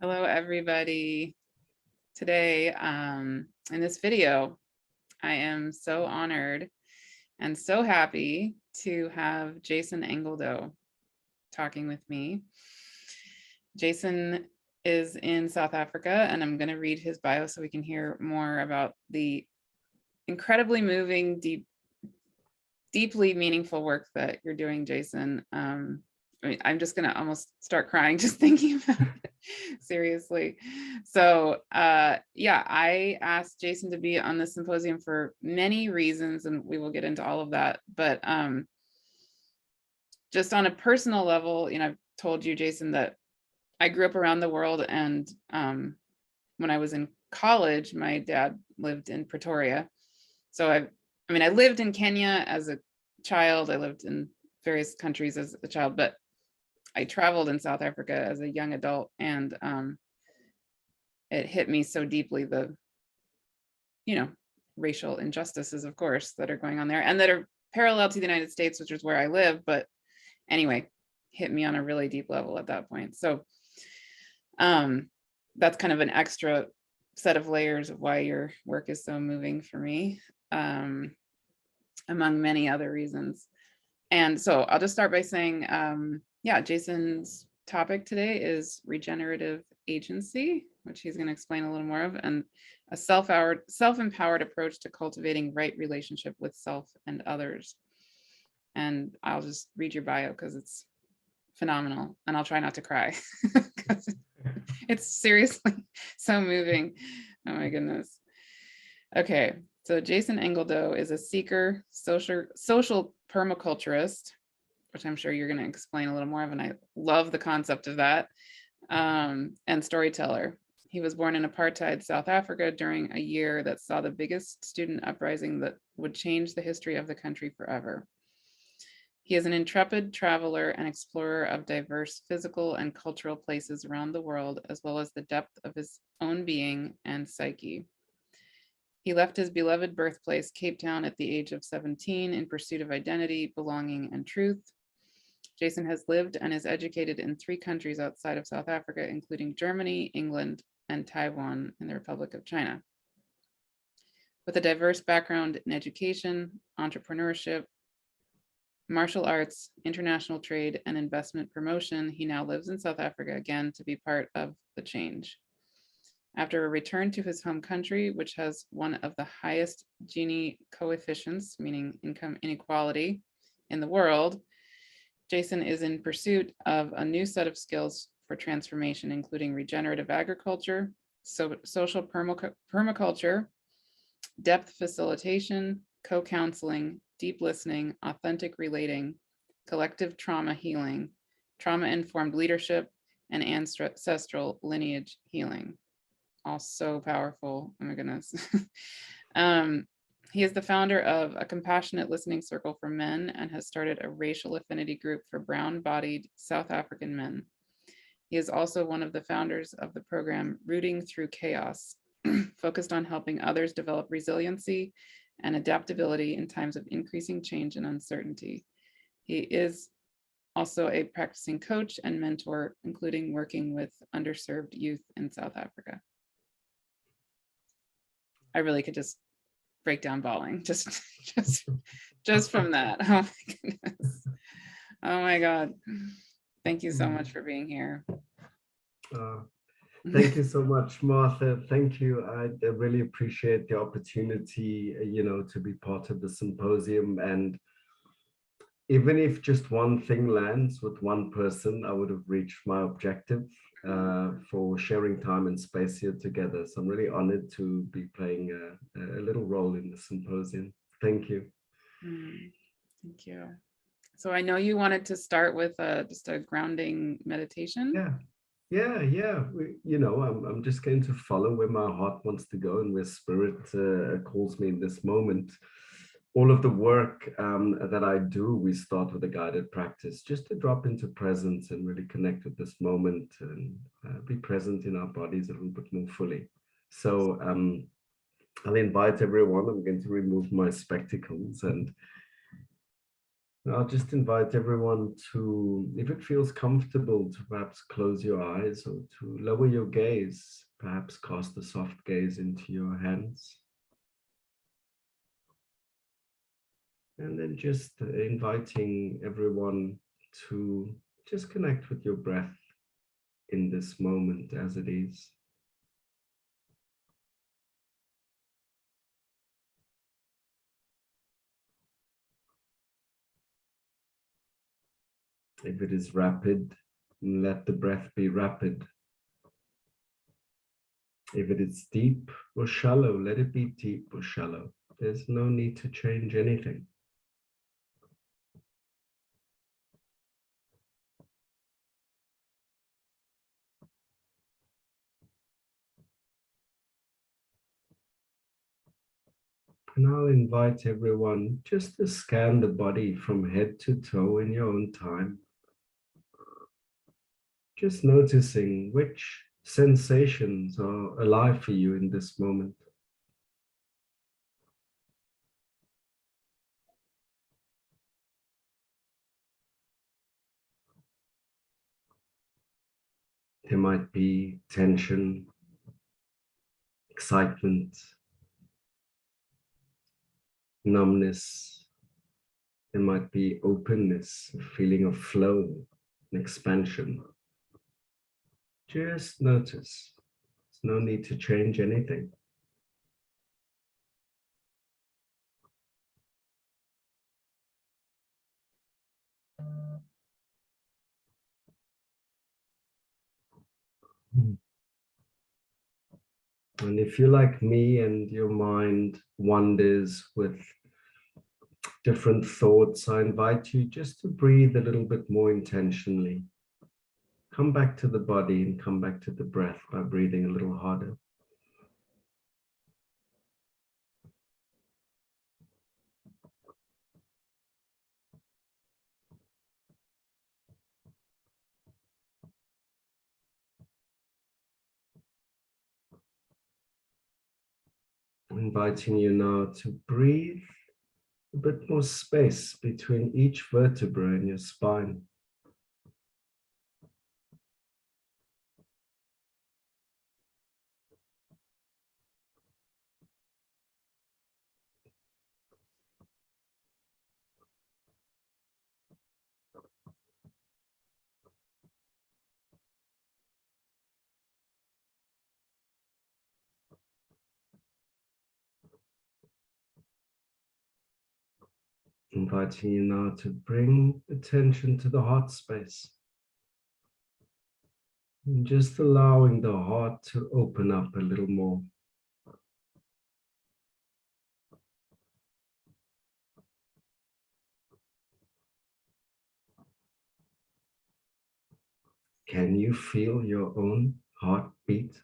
Hello, everybody. Today, in this video, I am so honored and so happy to have Jason Engeldo talking with me. Jason is in South Africa, and I'm going to read his bio so we can hear more about the incredibly moving, deeply meaningful work that you're doing, Jason. I mean, I'm just going to almost start crying just thinking about it, seriously. So yeah, I asked Jason to be on the symposium for many reasons, and we will get into all of that. But just on a personal level, I've told you, Jason, that I grew up around the world. And when I was in college, my dad lived in Pretoria. So I lived in Kenya as a child. I lived in various countries as a child, but I traveled in South Africa as a young adult, and it hit me so deeply, the, racial injustices, of course, that are going on there and that are parallel to the United States, which is where I live. But anyway, hit me on a really deep level at that point. So that's kind of an extra set of layers of why your work is so moving for me, among many other reasons. And so I'll just start by saying, yeah, Jason's topic today is regenerative agency, which he's going to explain a little more of, and a self-empowered approach to cultivating right relationship with self and others. And I'll just read your bio because it's phenomenal, and I'll try not to cry because it's seriously so moving. Oh my goodness. Okay, so Jason Engeldo is a seeker, social permaculturist, which I'm sure you're going to explain a little more of, and I love the concept of that, and storyteller. He was born in Apartheid South Africa during a year that saw the biggest student uprising that would change the history of the country forever. He is an intrepid traveler and explorer of diverse physical and cultural places around the world, as well as the depth of his own being and psyche. He left his beloved birthplace, Cape Town, at the age of 17 in pursuit of identity, belonging, and truth. Jason has lived and is educated in 3 countries outside of South Africa, including Germany, England, and Taiwan in the Republic of China. With a diverse background in education, entrepreneurship, martial arts, international trade, and investment promotion, he now lives in South Africa again to be part of the change. After a return to his home country, which has one of the highest Gini coefficients, meaning income inequality, in the world, Jason is in pursuit of a new set of skills for transformation, including regenerative agriculture, social permaculture, depth facilitation, co-counseling, deep listening, authentic relating, collective trauma healing, trauma-informed leadership, and ancestral lineage healing. All so powerful. Oh my goodness. He is the founder of a compassionate listening circle for men and has started a racial affinity group for brown-bodied South African men. He is also one of the founders of the program Rooting Through Chaos, focused on helping others develop resiliency and adaptability in times of increasing change and uncertainty. He is also a practicing coach and mentor, including working with underserved youth in South Africa. I really could just break down bawling just from that. Oh my goodness. Oh my God. Thank you so much for being here. Thank you so much, Martha. Thank you. I really appreciate the opportunity, to be part of the symposium. And even if just one thing lands with one person, I would have reached my objective for sharing time and space here together. So I'm really honored to be playing a little role in the symposium. Thank you. Thank you. So I know you wanted to start with just a grounding meditation. Yeah. I'm just going to follow where my heart wants to go and where spirit calls me in this moment. All of the work that I do, we start with a guided practice, just to drop into presence and really connect with this moment and be present in our bodies a little bit more fully. So I'll invite everyone. I'm going to remove my spectacles, and I'll just invite everyone to, if it feels comfortable, to perhaps close your eyes or to lower your gaze, perhaps cast a soft gaze into your hands. And then just inviting everyone to just connect with your breath in this moment as it is. If it is rapid, let the breath be rapid. If it is deep or shallow, let it be deep or shallow. There's no need to change anything. And I'll invite everyone just to scan the body from head to toe in your own time. Just noticing which sensations are alive for you in this moment. There might be tension, excitement, numbness. There might be openness, a feeling of flow and expansion. Just notice. There's no need to change anything. And if you're like me and your mind wanders with different thoughts, I invite you just to breathe a little bit more intentionally. Come back to the body and come back to the breath by breathing a little harder. Inviting you now to breathe a bit more space between each vertebra in your spine. Inviting you now to bring attention to the heart space. And just allowing the heart to open up a little more. Can you feel your own heartbeat?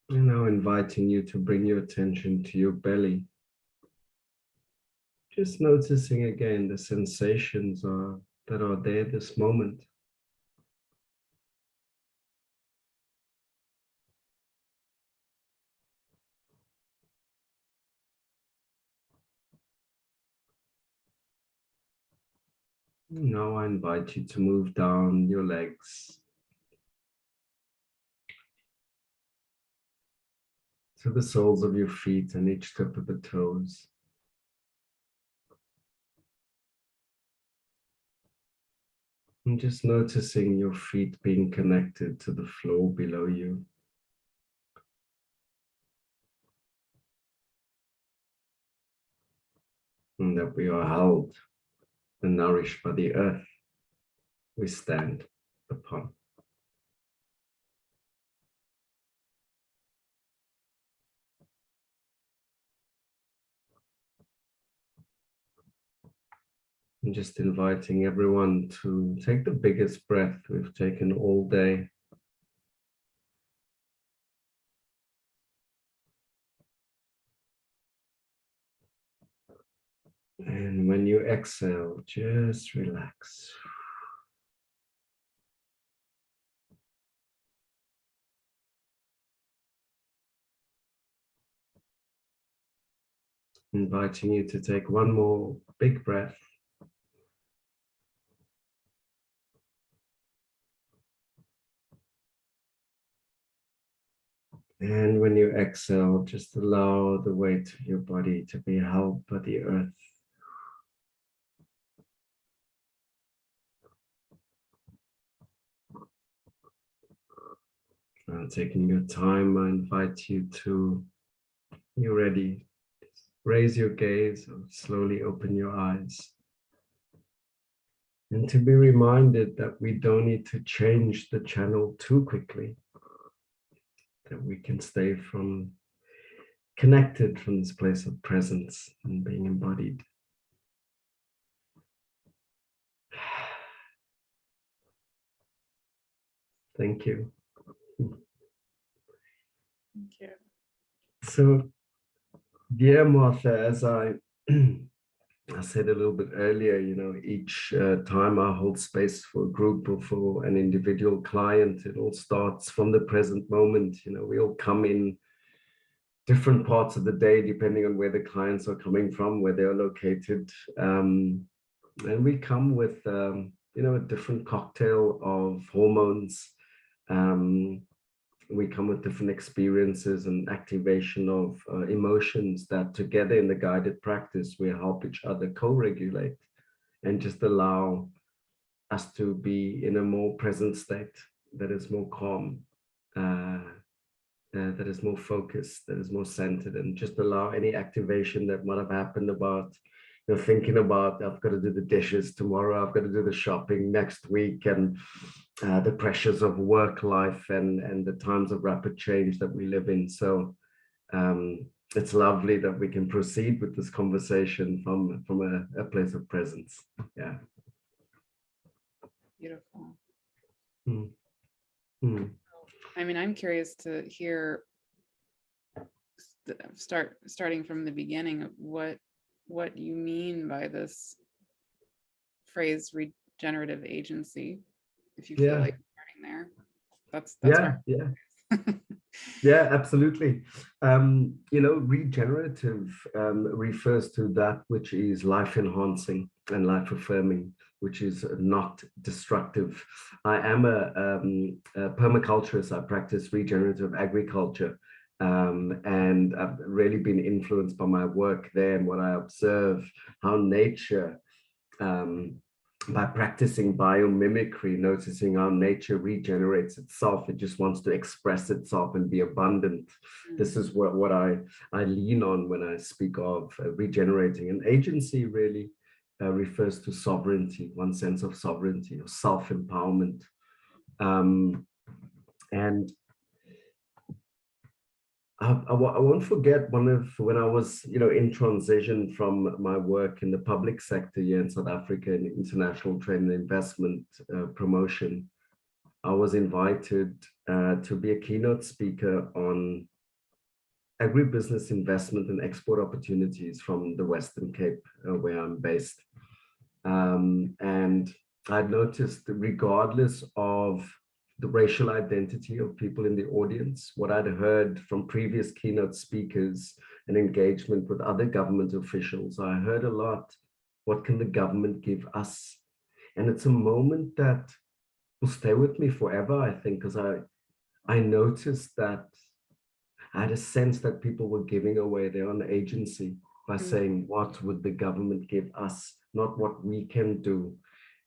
And now inviting you to bring your attention to your belly. Just noticing again the sensations that are there this moment. Now I invite you to move down your legs to the soles of your feet and each tip of the toes. And just noticing your feet being connected to the floor below you. And that we are held and nourished by the earth we stand upon. And just inviting everyone to take the biggest breath we've taken all day. And when you exhale, just relax. Inviting you to take one more big breath. And when you exhale, just allow the weight of your body to be held by the earth. Taking your time, I invite you to, you're ready, raise your gaze or slowly open your eyes. And to be reminded that we don't need to change the channel too quickly, that we can stay connected from this place of presence and being embodied. Thank you. Thank you. So, dear Martha, as I said a little bit earlier, each time I hold space for a group or for an individual client, it all starts from the present moment. We all come in different parts of the day, depending on where the clients are coming from, where they are located. And we come with, a different cocktail of hormones. We come with different experiences and activation of emotions that together in the guided practice, we help each other co-regulate and just allow us to be in a more present state that is more calm, that is more focused, that is more centered, and just allow any activation that might have happened about, thinking about, I've got to do the dishes tomorrow, I've got to do the shopping next week, and the pressures of work life and the times of rapid change that we live in. So it's lovely that we can proceed with this conversation from a place of presence. Yeah. Beautiful. Mm. Mm. I mean, I'm curious to hear, starting from the beginning of what you mean by this phrase regenerative agency, if you feel like starting there. That's yeah, absolutely. Regenerative refers to that which is life enhancing and life affirming, which is not destructive. I am a permaculturist. I practice regenerative agriculture. And I've really been influenced by my work there and what I observe, how nature, by practicing biomimicry, noticing how nature regenerates itself. It just wants to express itself and be abundant. This is what I lean on when I speak of regenerating. And agency really refers to sovereignty, one sense of sovereignty or self-empowerment. And I won't forget when I was, in transition from my work in the public sector here in South Africa in international trade and investment promotion. I was invited to be a keynote speaker on agribusiness investment and export opportunities from the Western Cape, where I'm based. And I noticed, regardless of the racial identity of people in the audience, what I'd heard from previous keynote speakers and engagement with other government officials, I heard a lot, what can the government give us? And it's a moment that will stay with me forever, I think, because I noticed that I had a sense that people were giving away their own agency by saying, what would the government give us? Not what we can do.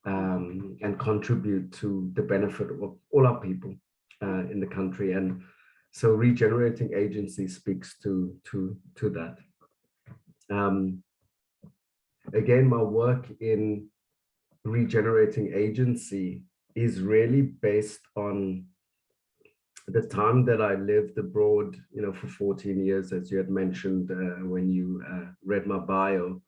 And contribute to the benefit of all our people in the country. And so regenerating agency speaks to that. Again, my work in regenerating agency is really based on the time that I lived abroad, for 14 years, as you had mentioned when you read my bio.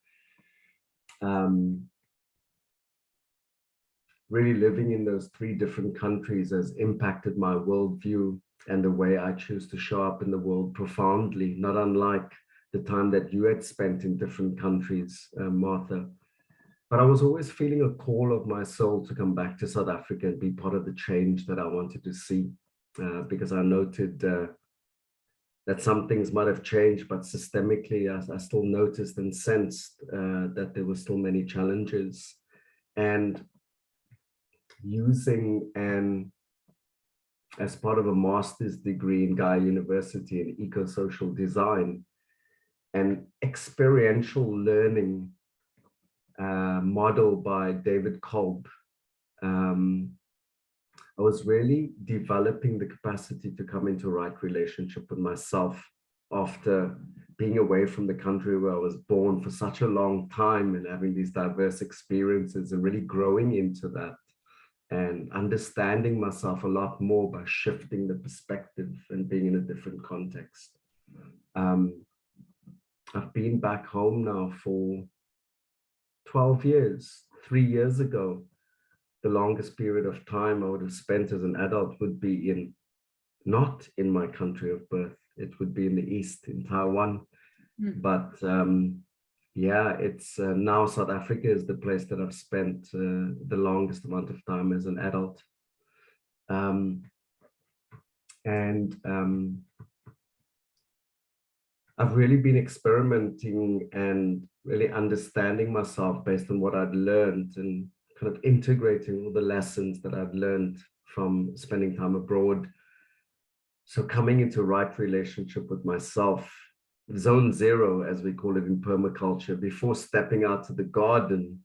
Really living in those 3 different countries has impacted my worldview and the way I choose to show up in the world profoundly, not unlike the time that you had spent in different countries, Martha. But I was always feeling a call of my soul to come back to South Africa and be part of the change that I wanted to see, because I noted that some things might have changed, but systemically, I still noticed and sensed that there were still many challenges. And using as part of a master's degree in Gaia University in eco-social design, and experiential learning model by David Kolb, I was really developing the capacity to come into right relationship with myself after being away from the country where I was born for such a long time, and having these diverse experiences and really growing into that and understanding myself a lot more by shifting the perspective and being in a different context. I've been back home now for 12 years. 3 years ago, the longest period of time I would have spent as an adult would be not in my country of birth. It would be in the East, in Taiwan. But yeah, it's now South Africa is the place that I've spent the longest amount of time as an adult. I've really been experimenting and really understanding myself based on what I'd learned, and kind of integrating all the lessons that I've learned from spending time abroad. So coming into right relationship with myself, zone zero, as we call it in permaculture, before stepping out to the garden,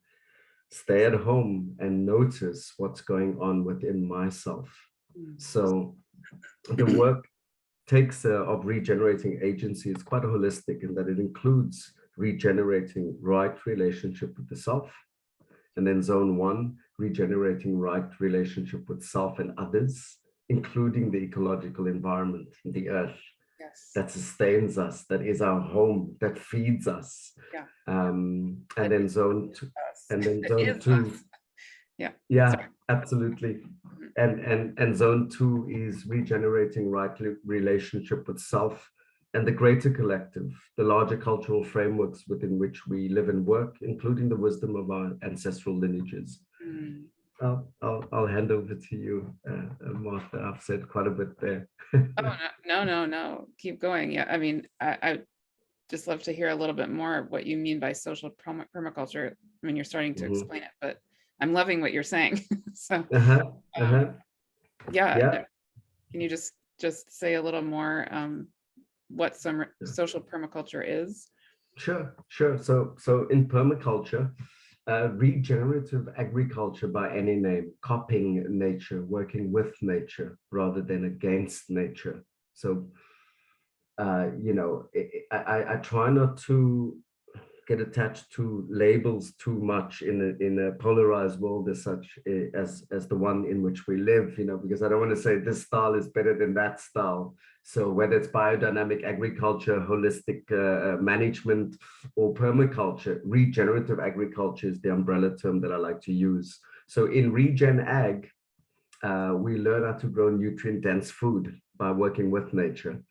stay at home and notice what's going on within myself. So the work of regenerating agency is quite holistic in that it includes regenerating right relationship with the self. And then zone one, regenerating right relationship with self and others, including the ecological environment, the earth. Yes. That sustains us, that is our home, that feeds us. Yeah. And then zone two, Yeah. Yeah, Sorry. absolutely. And zone two is regenerating right relationship with self and the greater collective, the larger cultural frameworks within which we live and work, including the wisdom of our ancestral lineages. I'll hand over to you, Martha. I've said quite a bit there. Oh, no. Keep going. Yeah, I mean, I just love to hear a little bit more of what you mean by social permaculture. I mean, you're starting to explain it, but I'm loving what you're saying. So, yeah. Can you just say a little more what some social permaculture is? Sure. So in permaculture, regenerative agriculture by any name, copying nature, working with nature rather than against nature. So, I try not to get attached to labels too much in a polarized world as such as the one in which we live, because I don't want to say this style is better than that style. So whether it's biodynamic agriculture, holistic management, or permaculture, regenerative agriculture is the umbrella term that I like to use. So in regen ag, we learn how to grow nutrient-dense food by working with nature.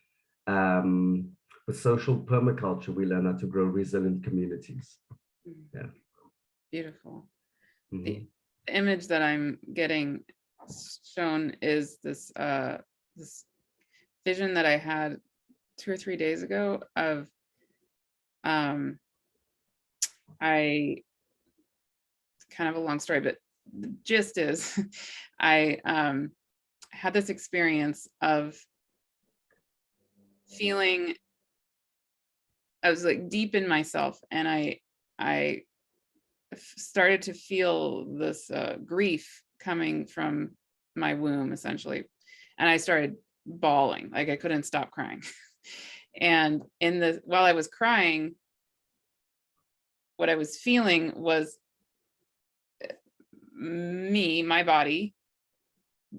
With social permaculture, we learn how to grow resilient communities. Yeah. Beautiful. The image that I'm getting shown is this this vision that I had 2 or 3 days ago of I kind of a long story, but the gist is I had this experience of feeling I was like deep in myself, and I started to feel this grief coming from my womb, essentially, and I started bawling, like I couldn't stop crying. And while I was crying, what I was feeling was me, my body,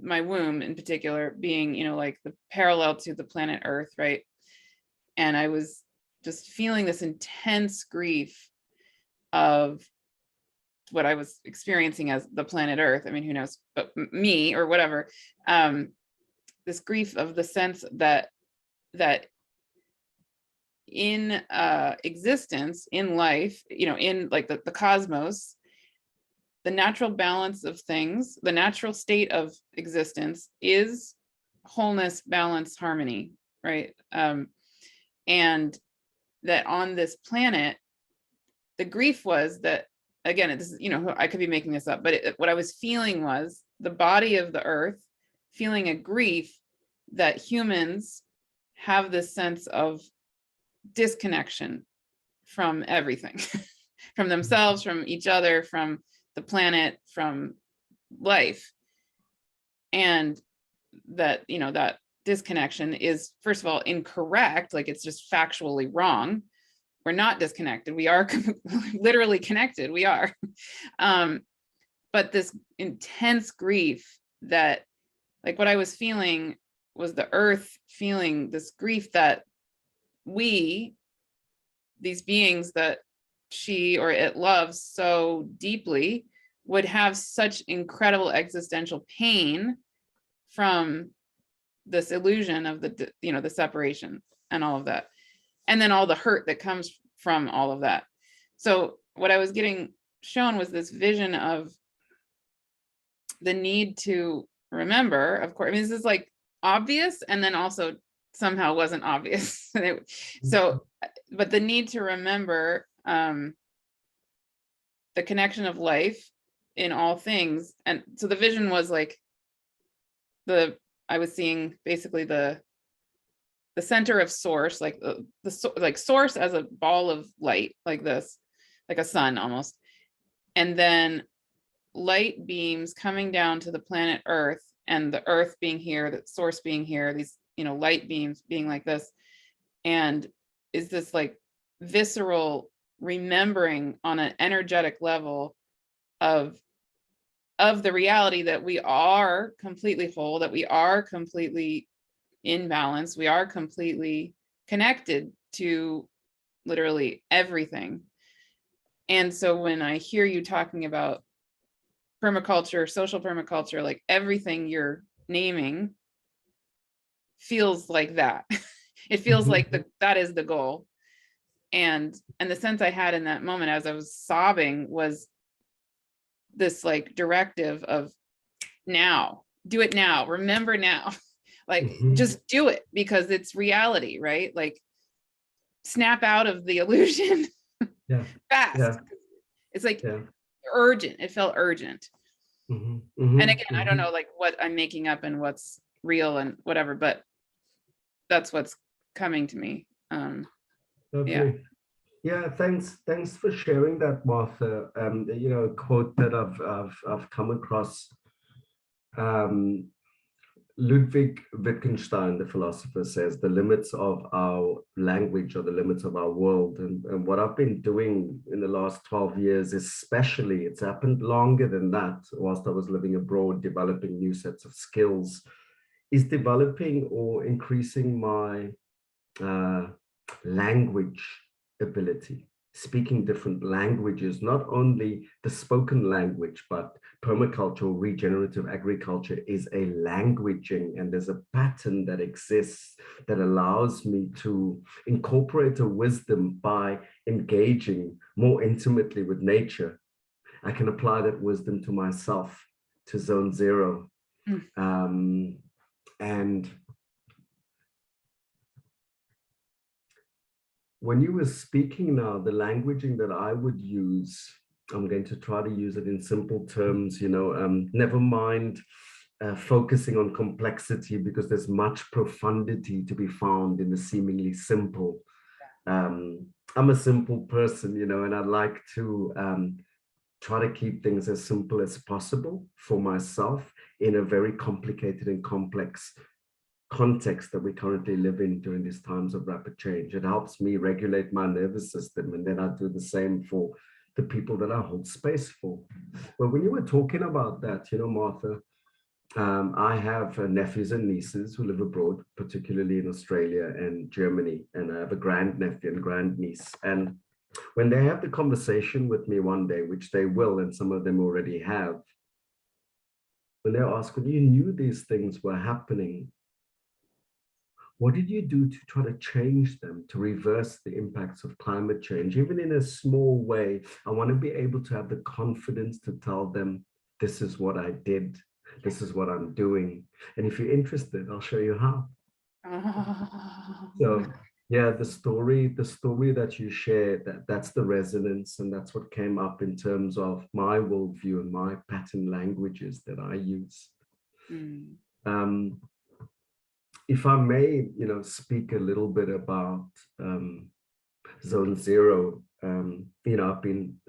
my womb in particular, being, like the parallel to the planet Earth, right? And I was just feeling this intense grief of what I was experiencing as the planet Earth. I mean, who knows, but me or whatever. This grief of the sense that in existence, in life, you know, in like the cosmos, the natural balance of things, the natural state of existence is wholeness, balance, harmony, right? And that on this planet, the grief was that, again, this is, you know, I could be making this up, but what I was feeling was the body of the earth feeling a grief that humans have this sense of disconnection from everything, from themselves, from each other, from the planet, from life. And that, you know, that disconnection is, first of all, incorrect. Like, it's just factually wrong. We're not disconnected. We are literally connected. We are. But this intense grief that, like, what I was feeling was the earth feeling this grief that we, these beings that she or it loves so deeply, would have such incredible existential pain from this illusion of the, you know, the separation and all of that, and then all the hurt that comes from all of that. So what I was getting shown was this vision of the need to remember, of course, I mean, this is like obvious, and then also somehow wasn't obvious. So, but the need to remember the connection of life in all things. And so the vision was like, I was seeing basically the center of source, like like source as a ball of light, like this, like a sun almost. And then light beams coming down to the planet Earth, and the Earth being here, the source being here, these, you know, light beams being like this. And is this like visceral remembering on an energetic level of the reality that we are completely whole, that we are completely in balance, we are completely connected to literally everything. And so when I hear you talking about permaculture, social permaculture, like everything you're naming feels like that. It feels like that is the goal. And the sense I had in that moment as I was sobbing was this like directive of now, do it now, remember now, like just do it because it's reality, right? Like snap out of the illusion fast. It's like urgent. It felt urgent. And again, I don't know like what I'm making up and what's real and whatever, but that's what's coming to me. Yeah, thanks for sharing that, Martha. You know, a quote that I've come across, Ludwig Wittgenstein, the philosopher, says the limits of our language are the limits of our world. And what I've been doing in the last 12 years, especially, it's happened longer than that, whilst I was living abroad, developing new sets of skills, is developing or increasing my language ability, speaking different languages, not only the spoken language, but permaculture, regenerative agriculture is a languaging, and there's a pattern that exists that allows me to incorporate a wisdom by engaging more intimately with nature. I can apply that wisdom to myself, to zone zero. And when you were speaking now, the languaging that I would use, I'm going to try to use it in simple terms, you know, never mind focusing on complexity, because there's much profundity to be found in the seemingly simple. I'm a simple person, you know, and I like to try to keep things as simple as possible for myself in a very complicated and complex context that we currently live in during these times of rapid change. It helps me regulate my nervous system, and then I do the same for the people that I hold space for. But when you were talking about that, you know, Martha, I have nephews and nieces who live abroad, particularly in Australia and Germany, and I have a grandnephew and grandniece. And when they have the conversation with me one day, which they will, and some of them already have, when they ask, when you knew these things were happening, what did you do to try to change them, to reverse the impacts of climate change, even in a small way? I want to be able to have the confidence to tell them, this is what I did, this is what I'm doing. And if you're interested, I'll show you how. Oh. So yeah, the story that you share, that's the resonance, and that's what came up in terms of my worldview and my pattern languages that I use. Mm. If I may, speak a little bit about Zone Zero. I've been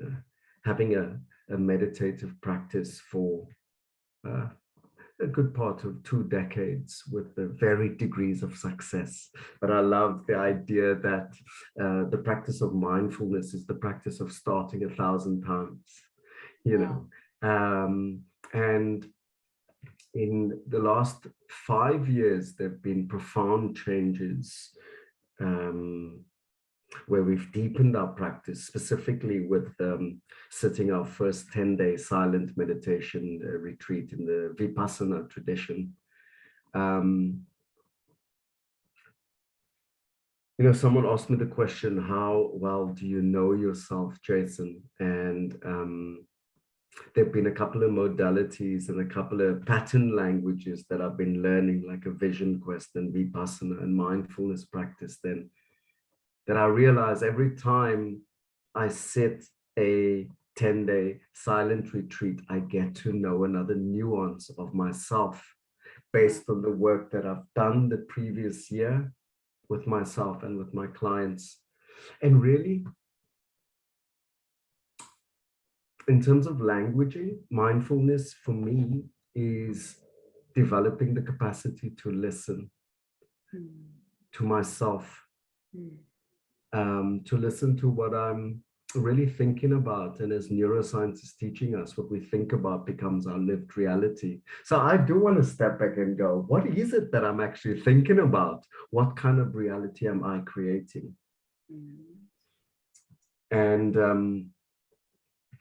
having a meditative practice for a good part of 2 decades with the varied degrees of success. But I love the idea that the practice of mindfulness is the practice of starting 1,000 times, Wow. And in the last 5 years, there have been profound changes where we've deepened our practice, specifically with sitting our first 10-day silent meditation retreat in the Vipassana tradition. Someone asked me the question, how well do you know yourself, Jason? And there've been a couple of modalities and a couple of pattern languages that I've been learning, like a vision quest and Vipassana and mindfulness practice, then that I realize every time I sit a 10-day silent retreat, I get to know another nuance of myself based on the work that I've done the previous year with myself and with my clients. And really, in terms of languaging, mindfulness for me is developing the capacity to listen to myself, to listen to what I'm really thinking about. And as neuroscience is teaching us, what we think about becomes our lived reality. So I do want to step back and go, what is it that I'm actually thinking about? What kind of reality am I creating? And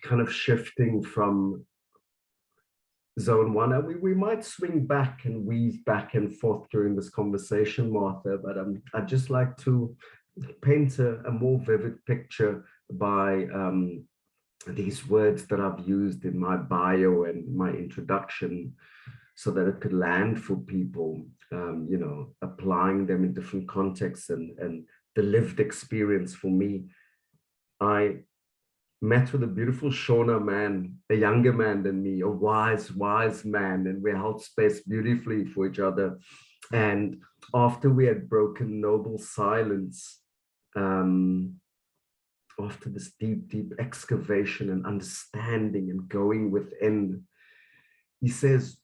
kind of shifting from zone one, and we might swing back and weave back and forth during this conversation, Martha, but I'd just like to paint a more vivid picture by these words that I've used in my bio and my introduction, so that it could land for people, applying them in different contexts and the lived experience for me. I met with a beautiful Shona man, a younger man than me, a wise man, and we held space beautifully for each other. And after we had broken noble silence, after this deep excavation and understanding and going within, he says,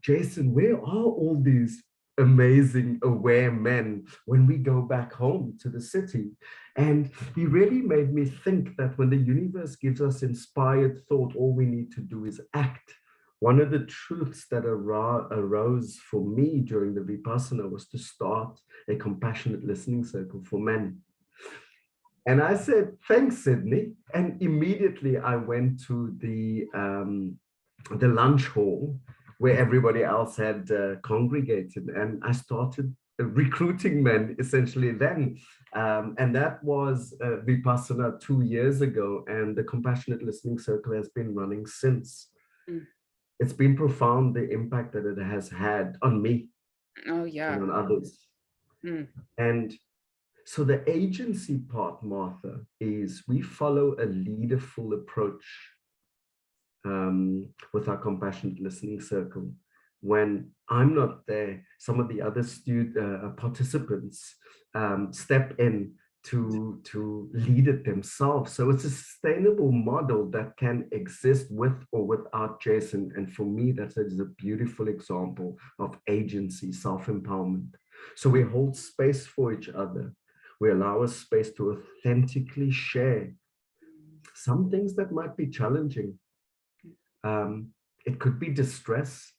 Jason, where are all these amazing aware men when we go back home to the city? And he really made me think that when the universe gives us inspired thought, all we need to do is act. One of the truths that arose for me during the Vipassana was to start a compassionate listening circle for men. And I said, thanks, Sydney. And immediately I went to the lunch hall where everybody else had congregated. And I started recruiting men essentially then. And that was Vipassana 2 years ago. And the Compassionate Listening Circle has been running since. It's been profound, the impact that it has had on me. Oh, yeah. And on others. And so the agency part, Martha, is we follow a leaderful approach with our Compassionate Listening Circle. When I'm not there, some of the other participants step in to lead it themselves. So it's a sustainable model that can exist with or without Jason. And for me, that is a beautiful example of agency, self-empowerment. So we hold space for each other. We allow a space to authentically share some things that might be challenging. It could be distress.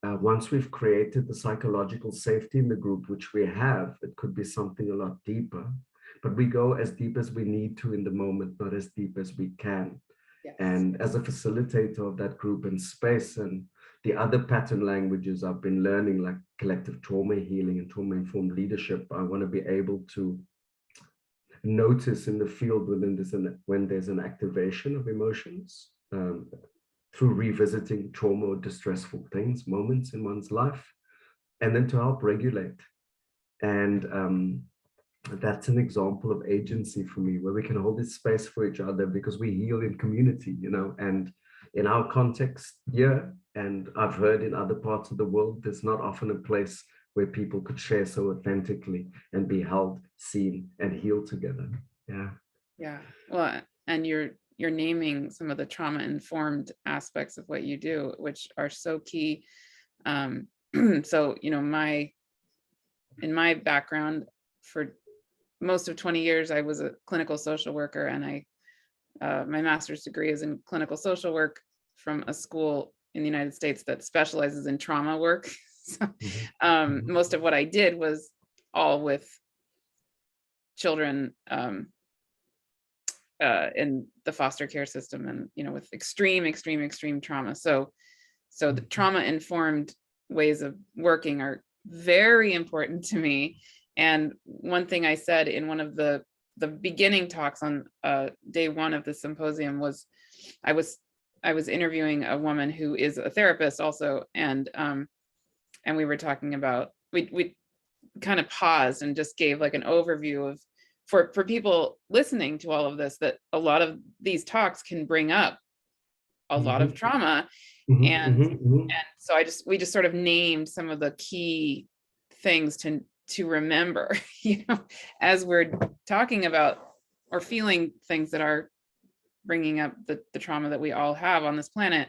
Once we've created the psychological safety in the group, which we have, it could be something a lot deeper. But we go as deep as we need to in the moment, not as deep as we can. Yes. And as a facilitator of that group and space, and the other pattern languages I've been learning, like collective trauma healing and trauma-informed leadership, I want to be able to notice in the field when there's an activation of emotions, through revisiting trauma or distressful things, moments in one's life, and then to help regulate. And that's an example of agency for me, where we can hold this space for each other because we heal in community, and in our context here, and I've heard in other parts of the world, there's not often a place where people could share so authentically and be held, seen, and healed together. Yeah. Well, and you're naming some of the trauma-informed aspects of what you do, which are so key. So, in my background, for most of 20 years, I was a clinical social worker, and my master's degree is in clinical social work from a school in the United States that specializes in trauma work. So, most of what I did was all with children in the foster care system, and with extreme trauma. So the trauma-informed ways of working are very important to me. And one thing I said in one of the beginning talks on day one of the symposium was, I was interviewing a woman who is a therapist also, and we were talking about, we kind of paused and just gave like an overview of, for people listening to all of this, that a lot of these talks can bring up a lot of trauma. And so we just sort of named some of the key things to remember, as we're talking about or feeling things that are bringing up the trauma that we all have on this planet.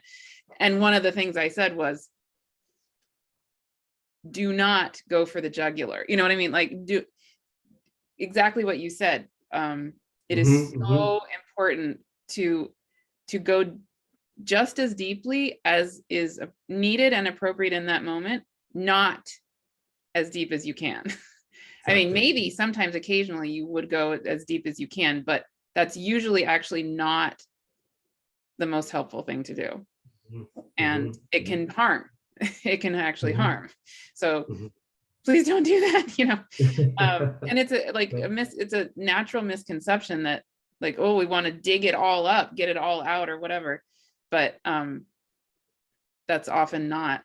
And one of the things I said was, do not go for the jugular. You know what I mean? Like, do exactly what you said. It is so important to go just as deeply as is needed and appropriate in that moment, not as deep as you can. Exactly. I mean, maybe sometimes occasionally you would go as deep as you can, but that's usually actually not the most helpful thing to do. And it can harm. It can actually harm. So please don't do that, and it's it's a natural misconception that, like, oh, we want to dig it all up, get it all out or whatever. But that's often not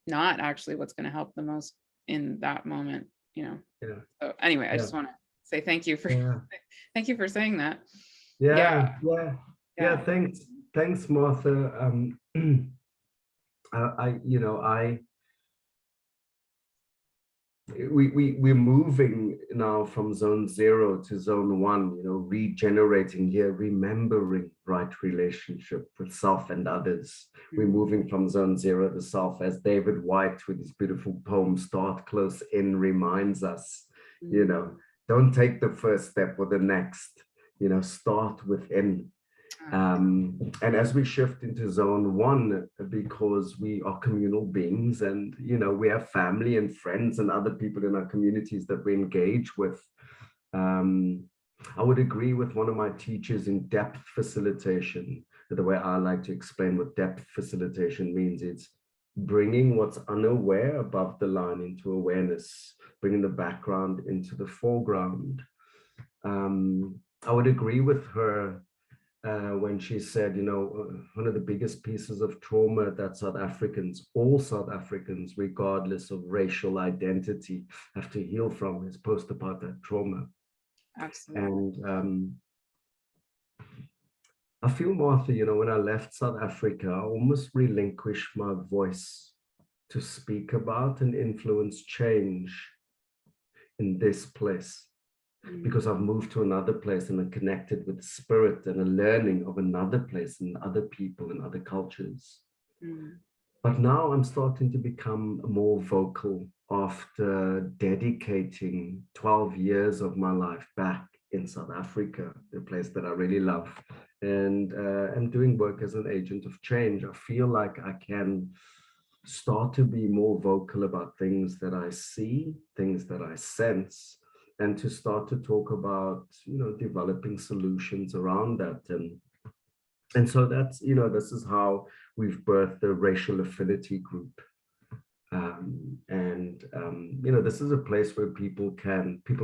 actually what's going to help the most in that moment, So anyway, I just want to say thank you for thank you for saying that. Yeah. Thanks, Martha. We're moving now from zone 0 to zone 1, regenerating here, remembering right relationship with self and others. We're moving from zone 0 to self, as David White with his beautiful poem Start Close In reminds us. Don't take the first step or the next, start within. And as we shift into zone 1, because we are communal beings, and we have family and friends and other people in our communities that we engage with, I would agree with one of my teachers in depth facilitation. The way I like to explain what depth facilitation means, it's bringing what's unaware above the line into awareness, bringing the background into the foreground. I would agree with her when she said, one of the biggest pieces of trauma that all South Africans, regardless of racial identity, have to heal from is post-apartheid trauma. Absolutely. And I feel, Martha, when I left South Africa, I almost relinquished my voice to speak about and influence change in this place. Because I've moved to another place and I'm connected with the spirit and a learning of another place and other people and other cultures. But now I'm starting to become more vocal after dedicating 12 years of my life back in South Africa, the place that I really love, and I'm doing work as an agent of change. I feel like I can start to be more vocal about things that I see, things that I sense, and to start to talk about, developing solutions around that. And And so that's, you know, this is how we've birthed the racial affinity group. You know, this is a place where people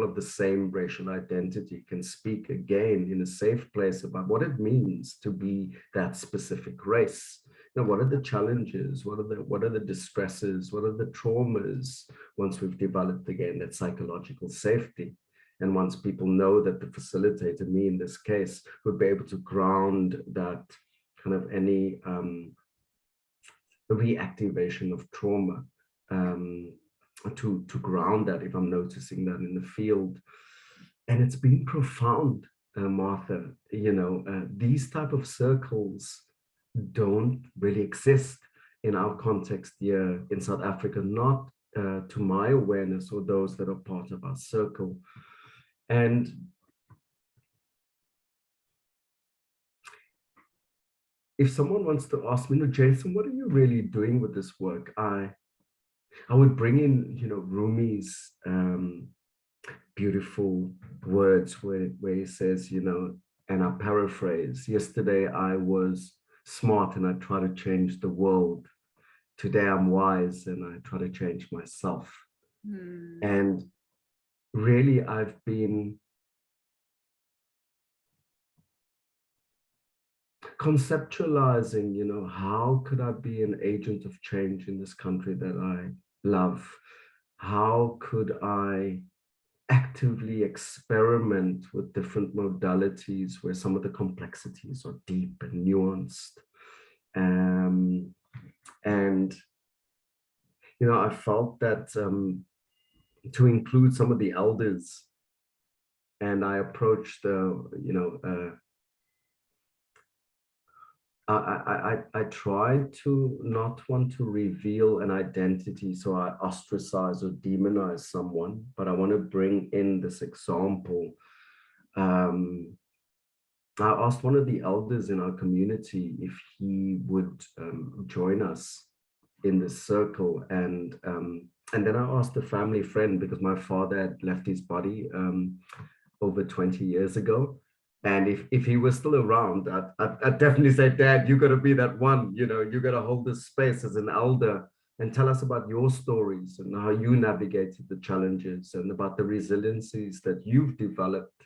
of the same racial identity can speak again in a safe place about what it means to be that specific race. You know, what are the challenges? What are the distresses? What are the traumas once we've developed again that psychological safety? And once people know that the facilitator, me in this case, would be able to ground that kind of any reactivation of trauma, to ground that if I'm noticing that in the field. And it's been profound, Martha. You know, these type of circles don't really exist in our context here in South Africa, not to my awareness or those that are part of our circle. And if someone wants to ask me, no, Jason, what are you really doing with this work? I would bring in, you know, Rumi's beautiful words where he says, you know, and I paraphrase, yesterday I was smart and I try to change the world. Today I'm wise and I try to change myself. And really, I've been conceptualizing, you know, how could I be an agent of change in this country that I love? How could I actively experiment with different modalities where some of the complexities are deep and nuanced? And, you know, I felt that to include some of the elders, and I approached the, you know, I try to not want to reveal an identity, so I ostracize or demonize someone, but I want to bring in this example. I asked one of the elders in our community if he would join us in this circle, and then I asked a family friend, because my father had left his body over 20 years ago. And if he was still around, I'd definitely say, Dad, you got to be that one, you know, you got to hold this space as an elder and tell us about your stories and how you navigated the challenges and about the resiliencies that you've developed,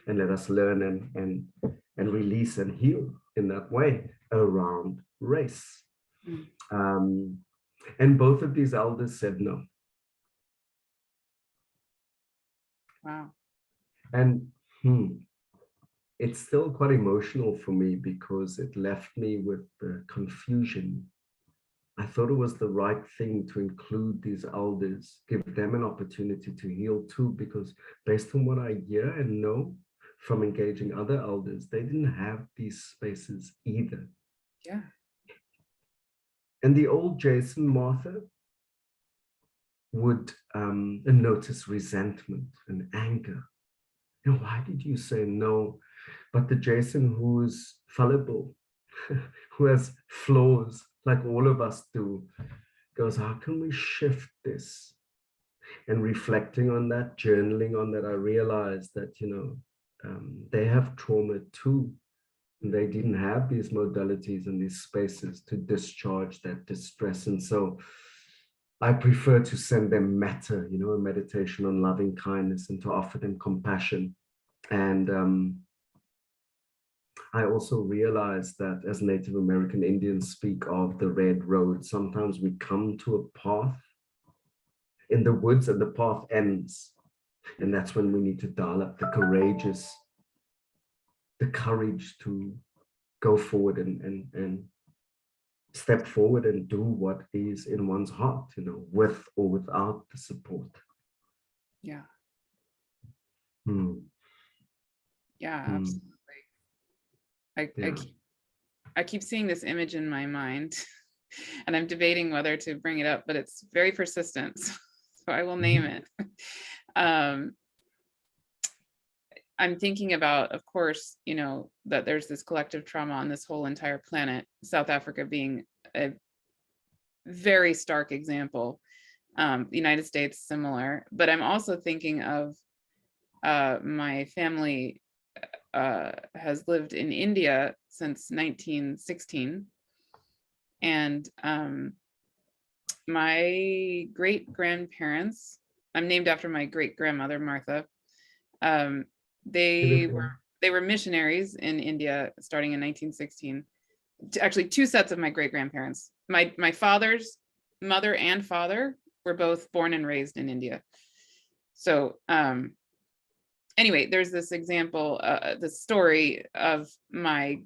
and let us learn and release and heal in that way around race. And both of these elders said no. Wow. And it's still quite emotional for me, because it left me with confusion. I thought it was the right thing to include these elders, give them an opportunity to heal too, because based on what I hear and know from engaging other elders, they didn't have these spaces either. Yeah. And the old Jason, Martha, would notice resentment and anger. You know, why did you say no? But the Jason who's fallible, who has flaws like all of us do, goes, how can we shift this? And reflecting on that, journaling on that, I realized that, you know, they have trauma too. And they didn't have these modalities and these spaces to discharge that distress. And so I prefer to send them metta, you know, a meditation on loving kindness, and to offer them compassion. And I also realized that as Native American Indians speak of the red road, sometimes we come to a path in the woods and the path ends. And that's when we need to dial up the courage to go forward and step forward and do what is in one's heart, you know, with or without the support. Yeah. Hmm. Yeah, absolutely. I keep seeing this image in my mind, and I'm debating whether to bring it up, but it's very persistent, so I will name it. I'm thinking about, of course, you know, that there's this collective trauma on this whole entire planet, South Africa being a very stark example, the United States similar, but I'm also thinking of my family has lived in India since 1916. And my great-grandparents, I'm named after my great-grandmother, Martha. They were missionaries in India starting in 1916. Actually, two sets of my great-grandparents. My father's mother and father were both born and raised in India. So anyway, there's this example, the story of my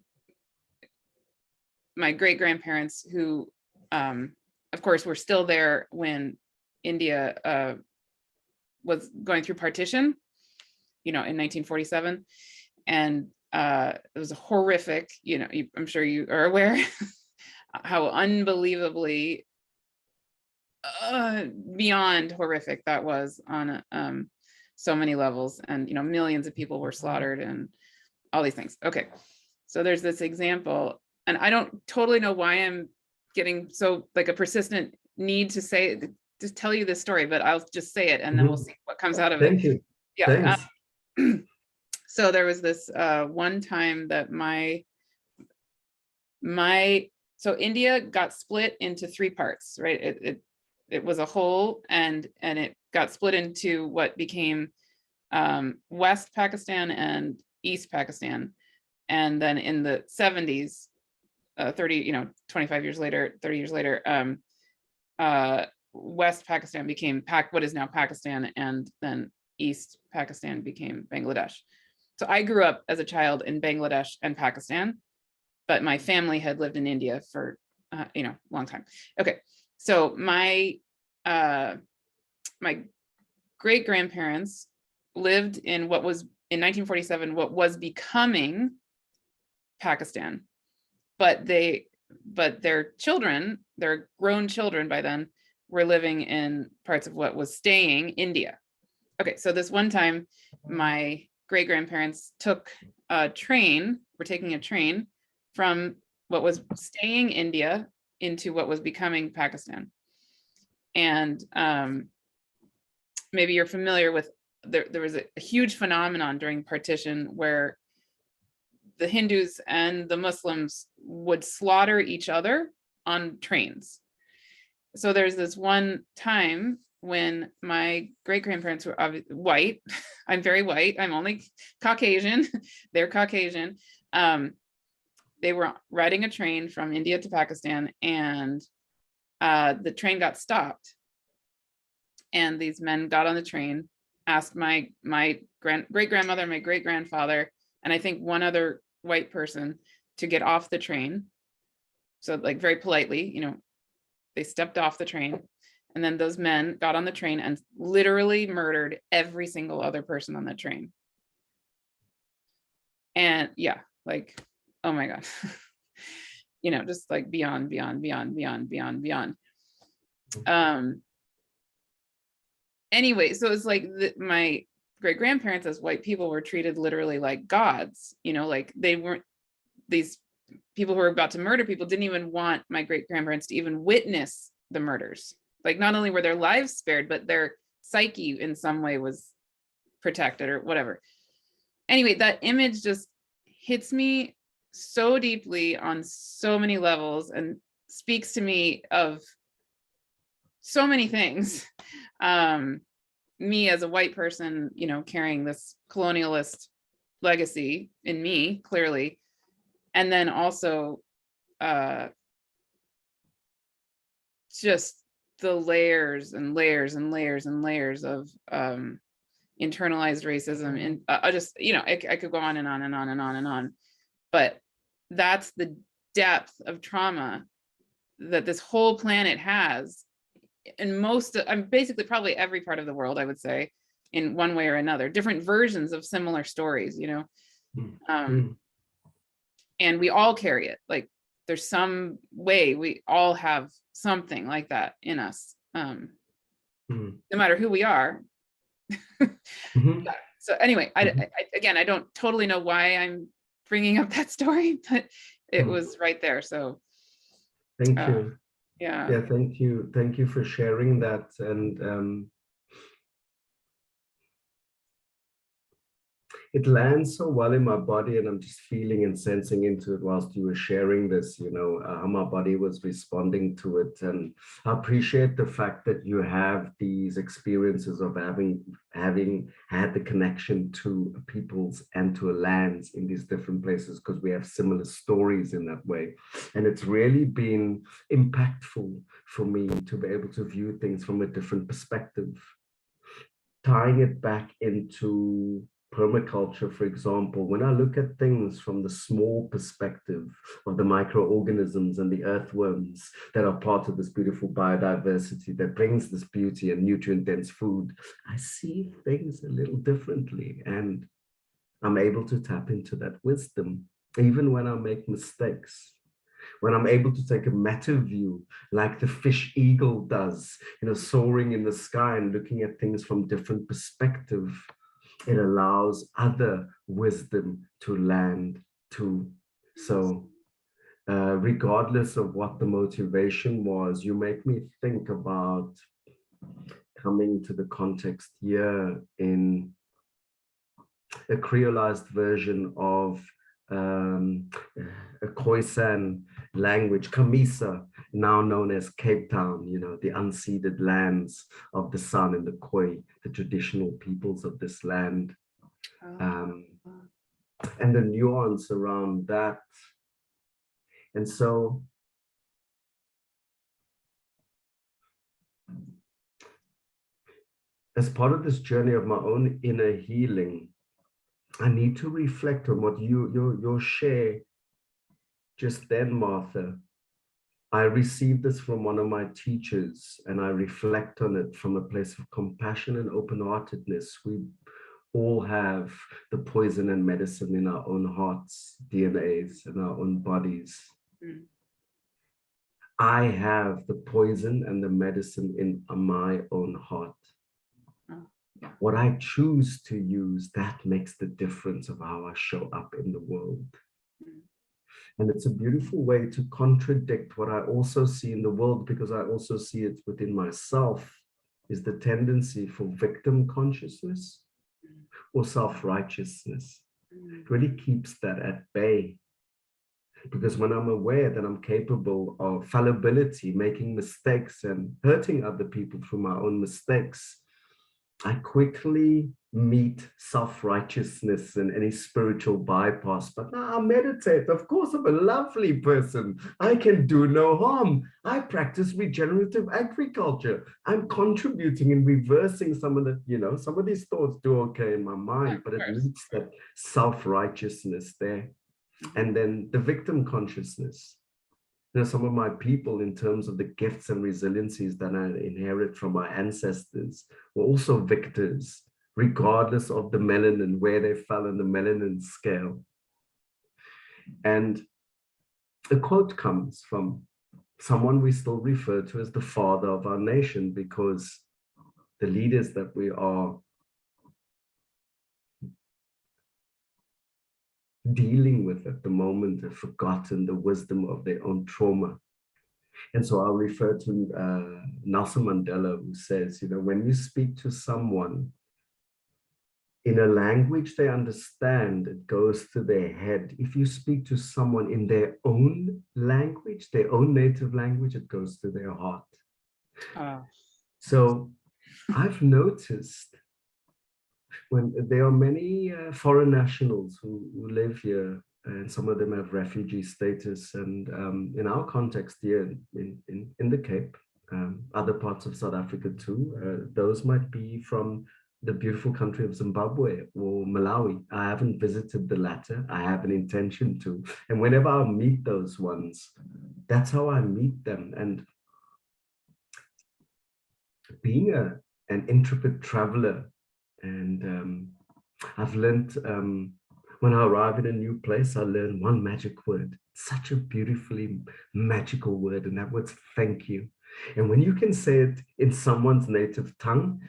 great-grandparents who, of course, were still there when India was going through partition, in 1947. And it was a horrific, I'm sure you are aware how unbelievably beyond horrific that was on so many levels. And, millions of people were slaughtered and all these things. Okay, so there's this example, and I don't totally know why I'm getting so like a persistent need to tell you this story, but I'll just say it and then we'll see what comes out of it. Thank you. Yeah. So there was this one time that so India got split into three parts, right? It was a whole, and it got split into what became West Pakistan and East Pakistan. And then in the 70s, 25 years later, 30 years later, West Pakistan became what is now Pakistan, and then East Pakistan became Bangladesh. So I grew up as a child in Bangladesh and Pakistan, but my family had lived in India for a long time. Okay, so my great-grandparents lived in what was in 1947 what was becoming Pakistan, but their children, their grown children by then, were living in parts of what was staying India. Okay, so this one time my great-grandparents took a train, were taking a train from what was staying India into what was becoming Pakistan. And maybe you're familiar with, there was a huge phenomenon during partition where the Hindus and the Muslims would slaughter each other on trains. So there's this one time when my great-grandparents were white. I'm very white. I'm only Caucasian. They're Caucasian. They were riding a train from India to Pakistan, and the train got stopped. And these men got on the train, asked my great-grandmother, my great-grandfather, and I think one other white person to get off the train. So like very politely, they stepped off the train. And then those men got on the train and literally murdered every single other person on the train. And yeah, like, oh my God, just like beyond. Anyway, so it's like my great-grandparents as white people were treated literally like gods, like they weren't, these people who were about to murder people didn't even want my great-grandparents to even witness the murders. Like not only were their lives spared, but their psyche in some way was protected or whatever. Anyway, that image just hits me so deeply on so many levels and speaks to me of so many things. Me as a white person, carrying this colonialist legacy in me, clearly. And then also just the layers and layers and layers and layers of internalized racism. And I just, I could go on and on and on and on and on. But that's the depth of trauma that this whole planet has. And I'm basically probably every part of the world, I would say, in one way or another, different versions of similar stories, and we all carry it. Like there's some way we all have something like that in us, no matter who we are. So anyway, I don't totally know why I'm bringing up that story, but it was right there. So thank you. Yeah, thank you for sharing that. And it lands so well in my body, and I'm just feeling and sensing into it whilst you were sharing this, how my body was responding to it. And I appreciate the fact that you have these experiences of having had the connection to peoples and to lands in these different places, because we have similar stories in that way. And it's really been impactful for me to be able to view things from a different perspective. Tying it back into permaculture, for example, when I look at things from the small perspective of the microorganisms and the earthworms that are part of this beautiful biodiversity that brings this beauty and nutrient-dense food, I see things a little differently, and I'm able to tap into that wisdom, even when I make mistakes. When I'm able to take a meta view, like the fish eagle does, soaring in the sky and looking at things from different perspective, it allows other wisdom to land too. So regardless of what the motivation was, you make me think about coming to the context here in a creolized version of a Khoisan language, Kamisa, now known as Cape Town, the unceded lands of the sun and the Khoi, the traditional peoples of this land. And the nuance around that. And so as part of this journey of my own inner healing, I need to reflect on what your share just then, Martha. I received this from one of my teachers, and I reflect on it from a place of compassion and open-heartedness. We all have the poison and medicine in our own hearts, DNAs, in our own bodies. I have the poison and the medicine in my own heart. What I choose to use, that makes the difference of how I show up in the world. And it's a beautiful way to contradict what I also see in the world, because I also see it within myself, is the tendency for victim consciousness or self-righteousness. It really keeps that at bay. Because when I'm aware that I'm capable of fallibility, making mistakes and hurting other people through my own mistakes, I quickly meet self-righteousness and any spiritual bypass. But now I meditate. Of course, I'm a lovely person. I can do no harm. I practice regenerative agriculture. I'm contributing and reversing some of the, some of these thoughts do okay in my mind, but it meets that self-righteousness there. And then the victim consciousness. Some of my people, in terms of the gifts and resiliencies that I inherit from my ancestors, were also victors, regardless of the melanin, where they fell in the melanin scale. And a quote comes from someone we still refer to as the father of our nation, because the leaders that we are dealing with at the moment have forgotten the wisdom of their own trauma. And so I'll refer to Nelson Mandela, who says, when you speak to someone in a language they understand, it goes to their head. If you speak to someone in their own language, their own native language, it goes to their heart. So I've noticed when there are many foreign nationals who live here, and some of them have refugee status, and in our context here in the Cape, other parts of South Africa too, those might be from the beautiful country of Zimbabwe or Malawi. I haven't visited the latter. I have an intention to. And whenever I meet those ones, that's how I meet them. And being an intrepid traveler, and I've learned, when I arrive in a new place, I learn one magic word, such a beautifully magical word, and that word's thank you. And when you can say it in someone's native tongue,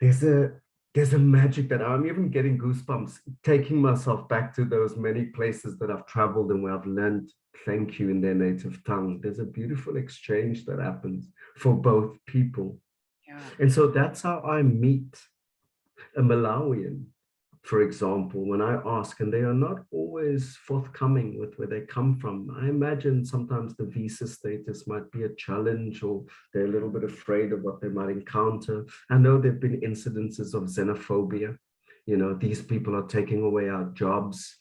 there's a magic that I'm even getting goosebumps, taking myself back to those many places that I've traveled and where I've learned thank you in their native tongue. There's a beautiful exchange that happens for both people. And so that's how I meet a Malawian for example, when I ask, and they are not always forthcoming with where they come from, I imagine sometimes the visa status might be a challenge, or they're a little bit afraid of what they might encounter. I know there have been incidences of xenophobia. You know, these people are taking away our jobs.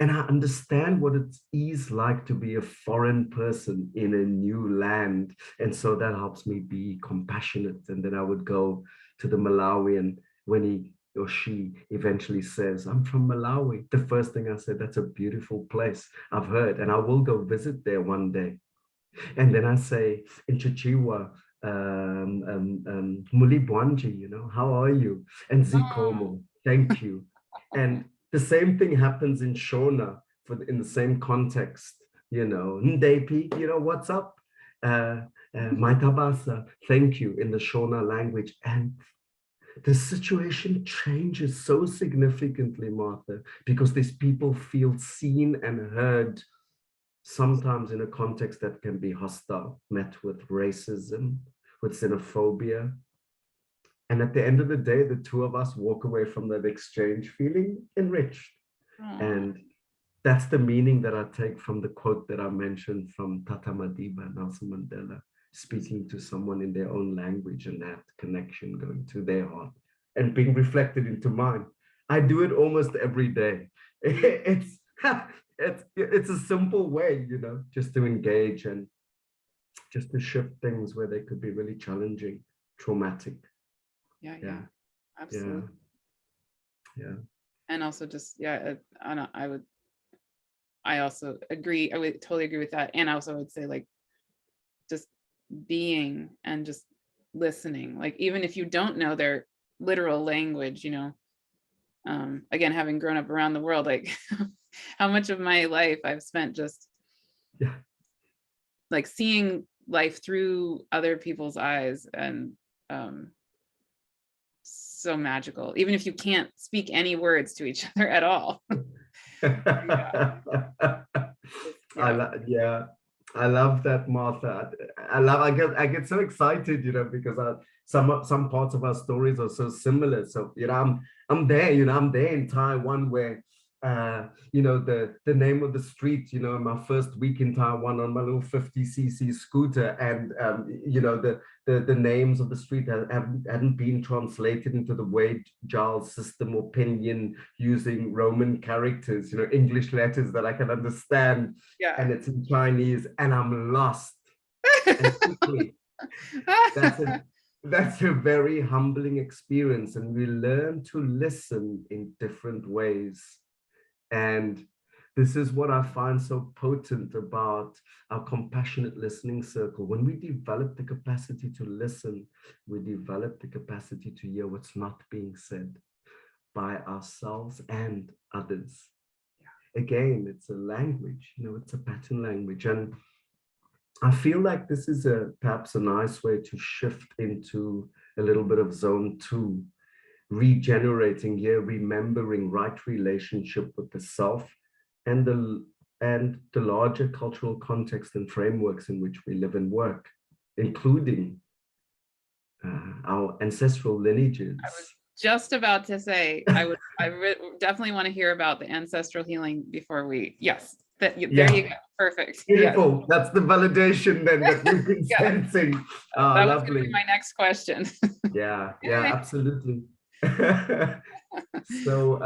And I understand what it is like to be a foreign person in a new land. And so that helps me be compassionate. And then I would go to the Malawian when he or she eventually says, I'm from Malawi. The first thing I said, that's a beautiful place, I've heard, and I will go visit there one day. And then I say in Chichiwa, Muli Bwanji, you know, how are you? And Zikomo, thank you. And the same thing happens in Shona in the same context, you know, Ndepi, you know, what's up? Maitabasa, thank you, in the Shona language. And the situation changes so significantly, Martha, because these people feel seen and heard, sometimes in a context that can be hostile, met with racism, with xenophobia. And at the end of the day, the two of us walk away from that exchange feeling enriched. And that's the meaning that I take from the quote that I mentioned from Tata Madiba, Nelson Mandela, speaking to someone in their own language, and that connection going to their heart and being reflected into mine. I do it almost every day. It's a simple way, you know, just to engage and just to shift things where they could be really challenging, traumatic. Yeah, absolutely. Yeah. And also just, I also agree. I would totally agree with that. And also would say, like, just being and just listening, like, even if you don't know their literal language, you know, again, having grown up around the world, like how much of my life I've spent just like seeing life through other people's eyes, and so magical, even if you can't speak any words to each other at all. I love that, Martha. I get so excited, you know, because some parts of our stories are so similar. So, you know, I'm there, you know, I'm there in Taiwan where you know, the name of the street, you know, my first week in Taiwan on my little 50cc scooter, and you know, the names of the street hadn't been translated into the Wade Giles system or pinyin using Roman characters, you know, English letters that I can understand. Yeah. And it's in Chinese, and I'm lost. And quickly, that's a very humbling experience, and we learn to listen in different ways. And this is what I find so potent about our compassionate listening circle. When we develop the capacity to listen, we develop the capacity to hear what's not being said by ourselves and others. Again, it's a language, you know, it's a pattern language. And I feel like this is perhaps a nice way to shift into a little bit of zone 2, regenerating here, remembering right relationship with the self and the larger cultural context and frameworks in which we live and work, including our ancestral lineages. I was just about to say, I definitely want to hear about the ancestral healing before we, there you go, perfect. Beautiful. Yes. That's the validation then that we've been sensing. That was going to be my next question. Yeah, absolutely. So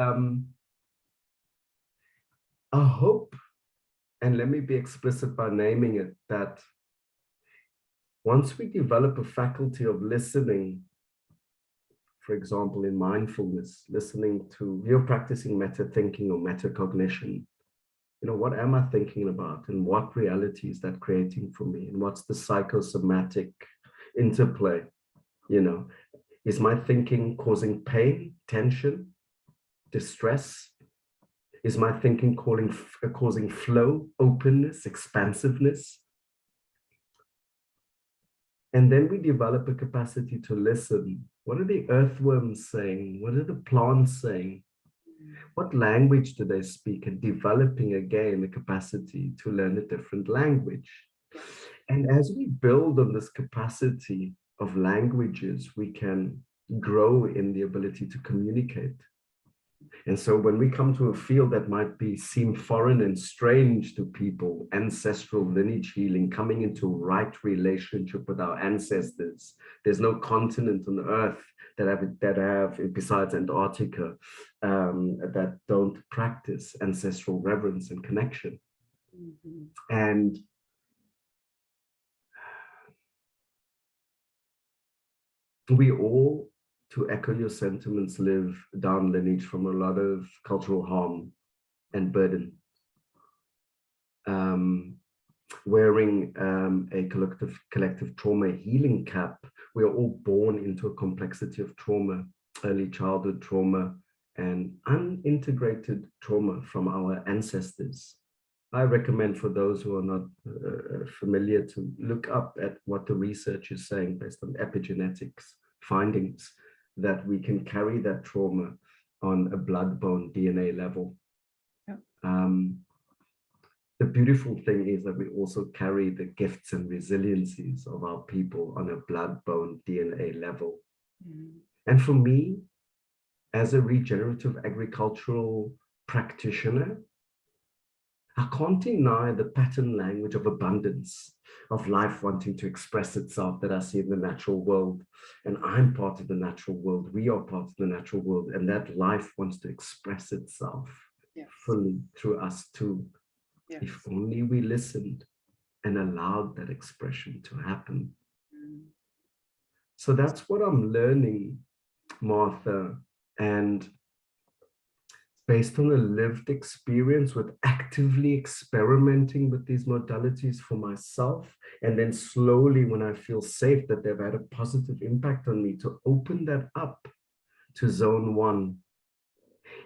I hope, and let me be explicit by naming it, that once we develop a faculty of listening, for example, in mindfulness, listening to, you're practicing meta thinking or metacognition, you know, what am I thinking about, and what reality is that creating for me, and what's the psychosomatic interplay? You know, is my thinking causing pain, tension, distress? Is my thinking causing flow, openness, expansiveness? And then we develop a capacity to listen. What are the earthworms saying? What are the plants saying? What language do they speak? And developing again the capacity to learn a different language. And as we build on this capacity of languages, we can grow in the ability to communicate. And so when we come to a field that might seem foreign and strange to people, ancestral lineage healing, coming into right relationship with our ancestors, there's no continent on earth that have besides Antarctica, that don't practice ancestral reverence and connection. Mm-hmm. And we all, to echo your sentiments, live down lineage from a lot of cultural harm and burden. Wearing a collective trauma healing cap, we are all born into a complexity of trauma, early childhood trauma, and unintegrated trauma from our ancestors. I recommend for those who are not familiar to look up at what the research is saying based on epigenetics findings, that we can carry that trauma on a blood-bone DNA level. Yep. The beautiful thing is that we also carry the gifts and resiliencies of our people on a blood-bone DNA level. Mm-hmm. And for me, as a regenerative agricultural practitioner, I can't deny the pattern language of abundance, of life wanting to express itself that I see in the natural world. And I'm part of the natural world. We are part of the natural world. And that life wants to express itself fully through us too. Yes. If only we listened and allowed that expression to happen. Mm. So that's what I'm learning, Martha. And based on a lived experience with actively experimenting with these modalities for myself, and then slowly, when I feel safe that they've had a positive impact on me, to open that up to zone 1.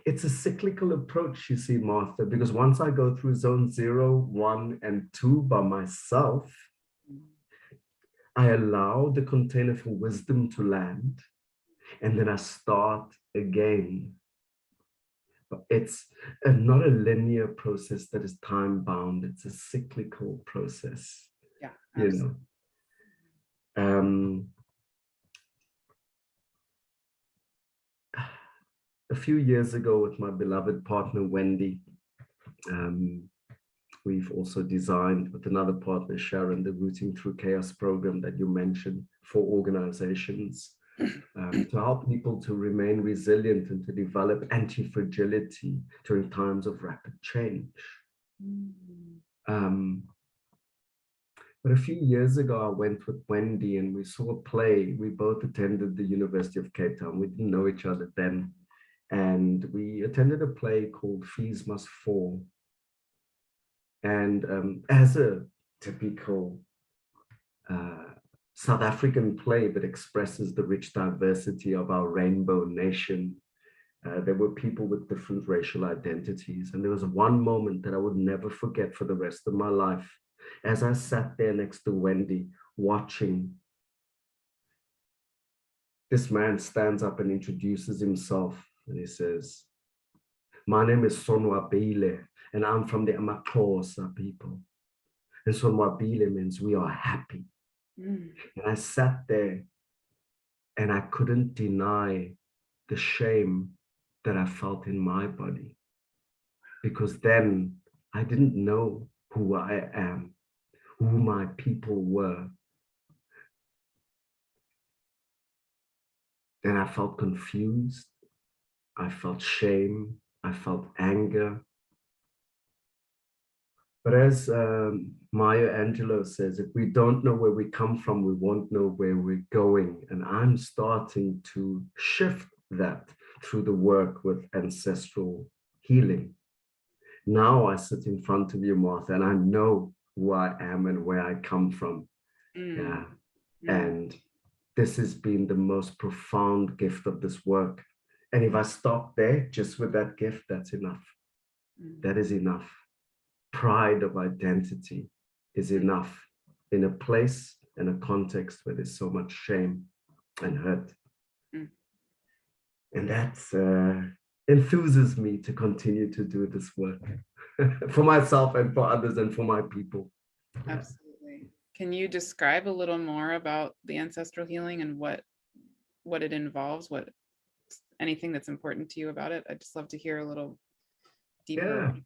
It's a cyclical approach, you see, Martha, because once I go through zone 0, 1, and 2 by myself, I allow the container for wisdom to land, and then I start again. But it's not a linear process that is time-bound. It's a cyclical process. Yeah, absolutely. You know. A few years ago, with my beloved partner, Wendy, we've also designed with another partner, Sharon, the Rooting Through Chaos program that you mentioned for organizations to help people to remain resilient and to develop anti-fragility during times of rapid change. But a few years ago, I went with Wendy and we saw a play. We both attended the University of Cape Town. We didn't know each other then. And we attended a play called Fees Must Fall. And as a typical South African play that expresses the rich diversity of our rainbow nation, there were people with different racial identities. And there was one moment that I would never forget for the rest of my life. As I sat there next to Wendy, watching, this man stands up and introduces himself. And he says, "My name is Sonwabile, and I'm from the Amaxhosa people." And Sonwabile means we are happy. And I sat there and I couldn't deny the shame that I felt in my body. Because then I didn't know who I am, who my people were. And I felt confused. I felt shame, I felt anger. But as Maya Angelou says, if we don't know where we come from, we won't know where we're going. And I'm starting to shift that through the work with ancestral healing. Now I sit in front of you, Martha, and I know who I am and where I come from. Yeah. And this has been the most profound gift of this work. And if I stop there, just with that gift, that's enough. That is enough. Pride of identity is enough in a place and a context where there's so much shame and hurt. And that enthuses me to continue to do this work for myself and for others and for my people. Absolutely. Can you describe a little more about the ancestral healing and what it involves, what anything that's important to you about it? I'd just love to hear a little deeper Yeah. about that.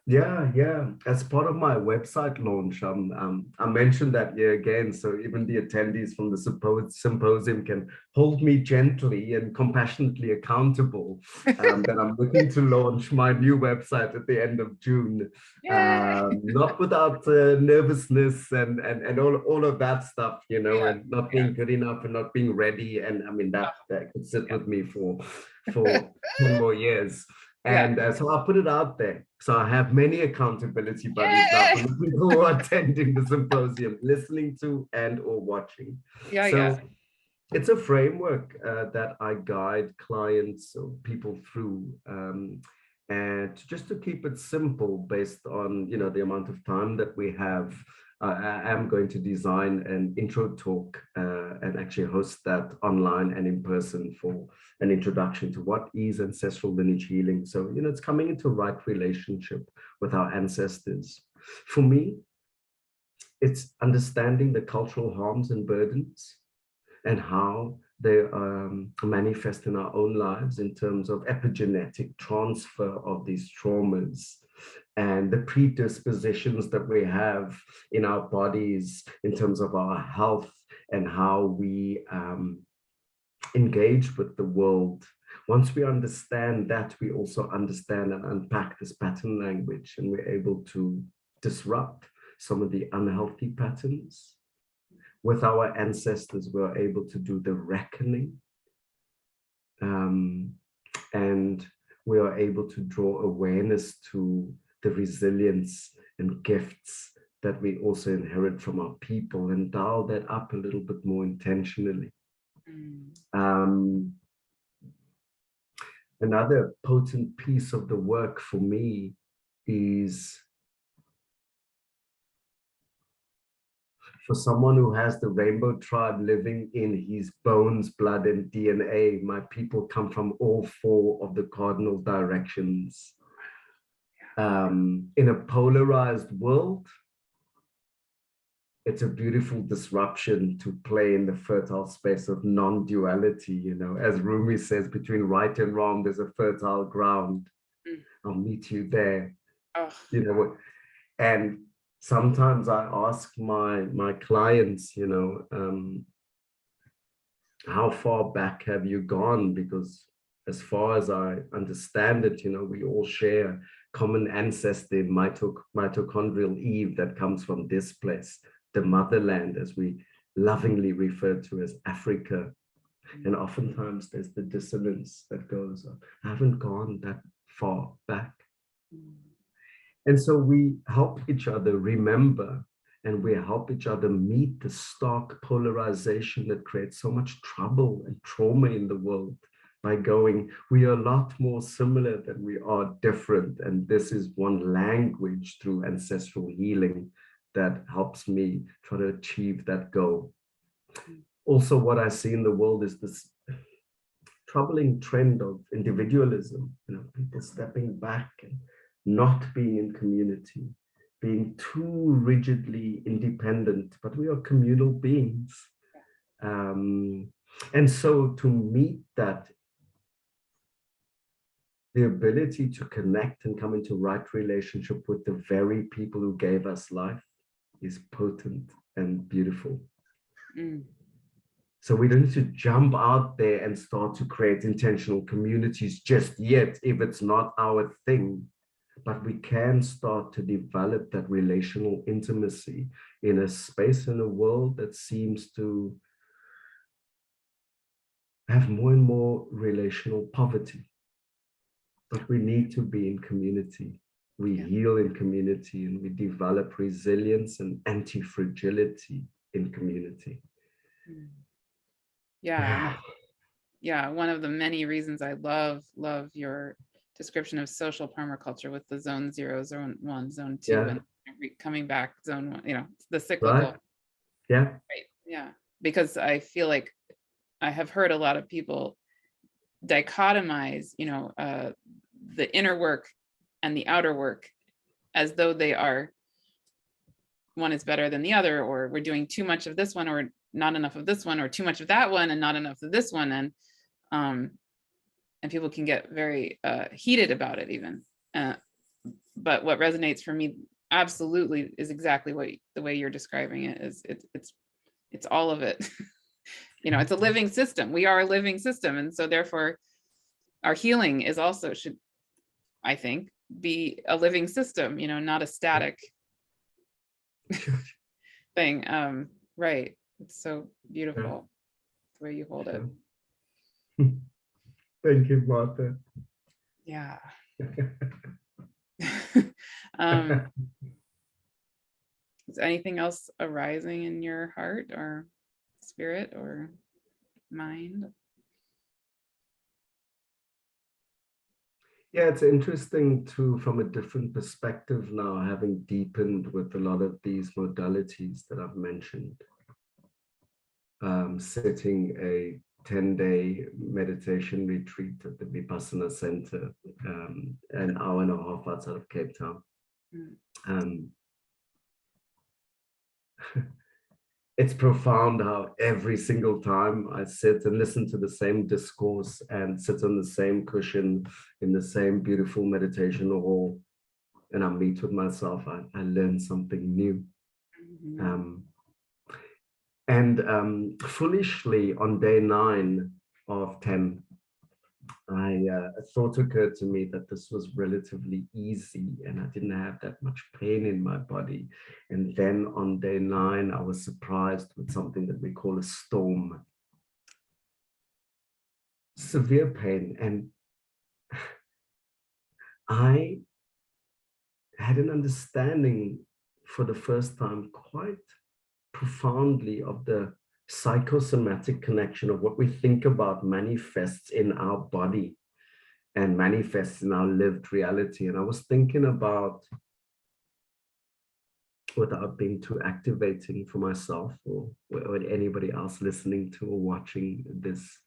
Yeah. As part of my website launch, I mentioned that year again, so even the attendees from the symposium can hold me gently and compassionately accountable. That I'm looking to launch my new website at the end of June. Not without nervousness and all of that stuff, you know, and not being good enough and not being ready. And I mean that could sit with me for 10 more years. And so I'll put it out there. So I have many accountability buddies now for the people who are attending the symposium, listening to and or watching. So it's a framework that I guide clients or people through, and just to keep it simple based on, you know, the amount of time that we have. I am going to design an intro talk and actually host that online and in person for an introduction to what is ancestral lineage healing. So, you know, it's coming into right relationship with our ancestors. For me, it's understanding the cultural harms and burdens and how they manifest in our own lives in terms of epigenetic transfer of these traumas and the predispositions that we have in our bodies in terms of our health and how we engage with the world. Once we understand that, we also understand and unpack this pattern language, and we're able to disrupt some of the unhealthy patterns. With our ancestors, we're able to do the reckoning, and we are able to draw awareness to the resilience and gifts that we also inherit from our people and dial that up a little bit more intentionally. Another potent piece of the work for me is for someone who has the rainbow tribe living in his bones, blood, and DNA. My people come from all four of the cardinal directions. In a polarized world, it's a beautiful disruption to play in the fertile space of non-duality. You know, as Rumi says, between right and wrong, there's a fertile ground. I'll meet you there. You know, and sometimes I ask my clients, you know, how far back have you gone? Because as far as I understand it, you know, we all share common ancestor in mitochondrial Eve that comes from this place, the motherland, as we lovingly refer to as Africa. And oftentimes there's the dissonance that goes, I haven't gone that far back. And so we help each other remember, and we help each other meet the stark polarization that creates so much trouble and trauma in the world by going, we are a lot more similar than we are different. And this is one language through ancestral healing that helps me try to achieve that goal. Also, what I see in the world is this troubling trend of individualism, you know, people stepping back and not being in community, being too rigidly independent, but we are communal beings. And so to meet that, the ability to connect and come into right relationship with the very people who gave us life is potent and beautiful. So we don't need to jump out there and start to create intentional communities just yet if it's not our thing. But we can start to develop that relational intimacy in a space in a world that seems to have more and more relational poverty. But we need to be in community. We heal in community, and we develop resilience and anti-fragility in community. Yeah. One of the many reasons I love your description of social permaculture with the zone 0, zone 1, zone 2, and coming back zone 1, you know, the cyclical. Right. Yeah. Right. Yeah. Because I feel like I have heard a lot of people dichotomize, you know, the inner work and the outer work as though they are, one is better than the other, or we're doing too much of this one or not enough of this one, or too much of that one and not enough of this one. And and people can get very heated about it even. But what resonates for me absolutely is exactly the way you're describing it. Is it's all of it. You know, it's a living system. We are a living system, and so therefore our healing is also, should, I think, be a living system, you know, not a static thing. Right. It's so beautiful the way you hold it. Thank you, Martha. Yeah. Is anything else arising in your heart or spirit or mind? Yeah, it's interesting too, from a different perspective now, having deepened with a lot of these modalities that I've mentioned. Sitting a 10-day meditation retreat at the Vipassana Center, an hour and a half outside of Cape Town. It's profound how every single time I sit and listen to the same discourse and sit on the same cushion in the same beautiful meditation hall, and I meet with myself, I learn something new. Foolishly, on day 9 of 10, a thought occurred to me that this was relatively easy and I didn't have that much pain in my body. And then on day 9, I was surprised with something that we call a storm. Severe pain. And I had an understanding for the first time quite profoundly of the psychosomatic connection of what we think about manifests in our body and manifests in our lived reality. And I was thinking about, without being too activating for myself or anybody else listening to or watching this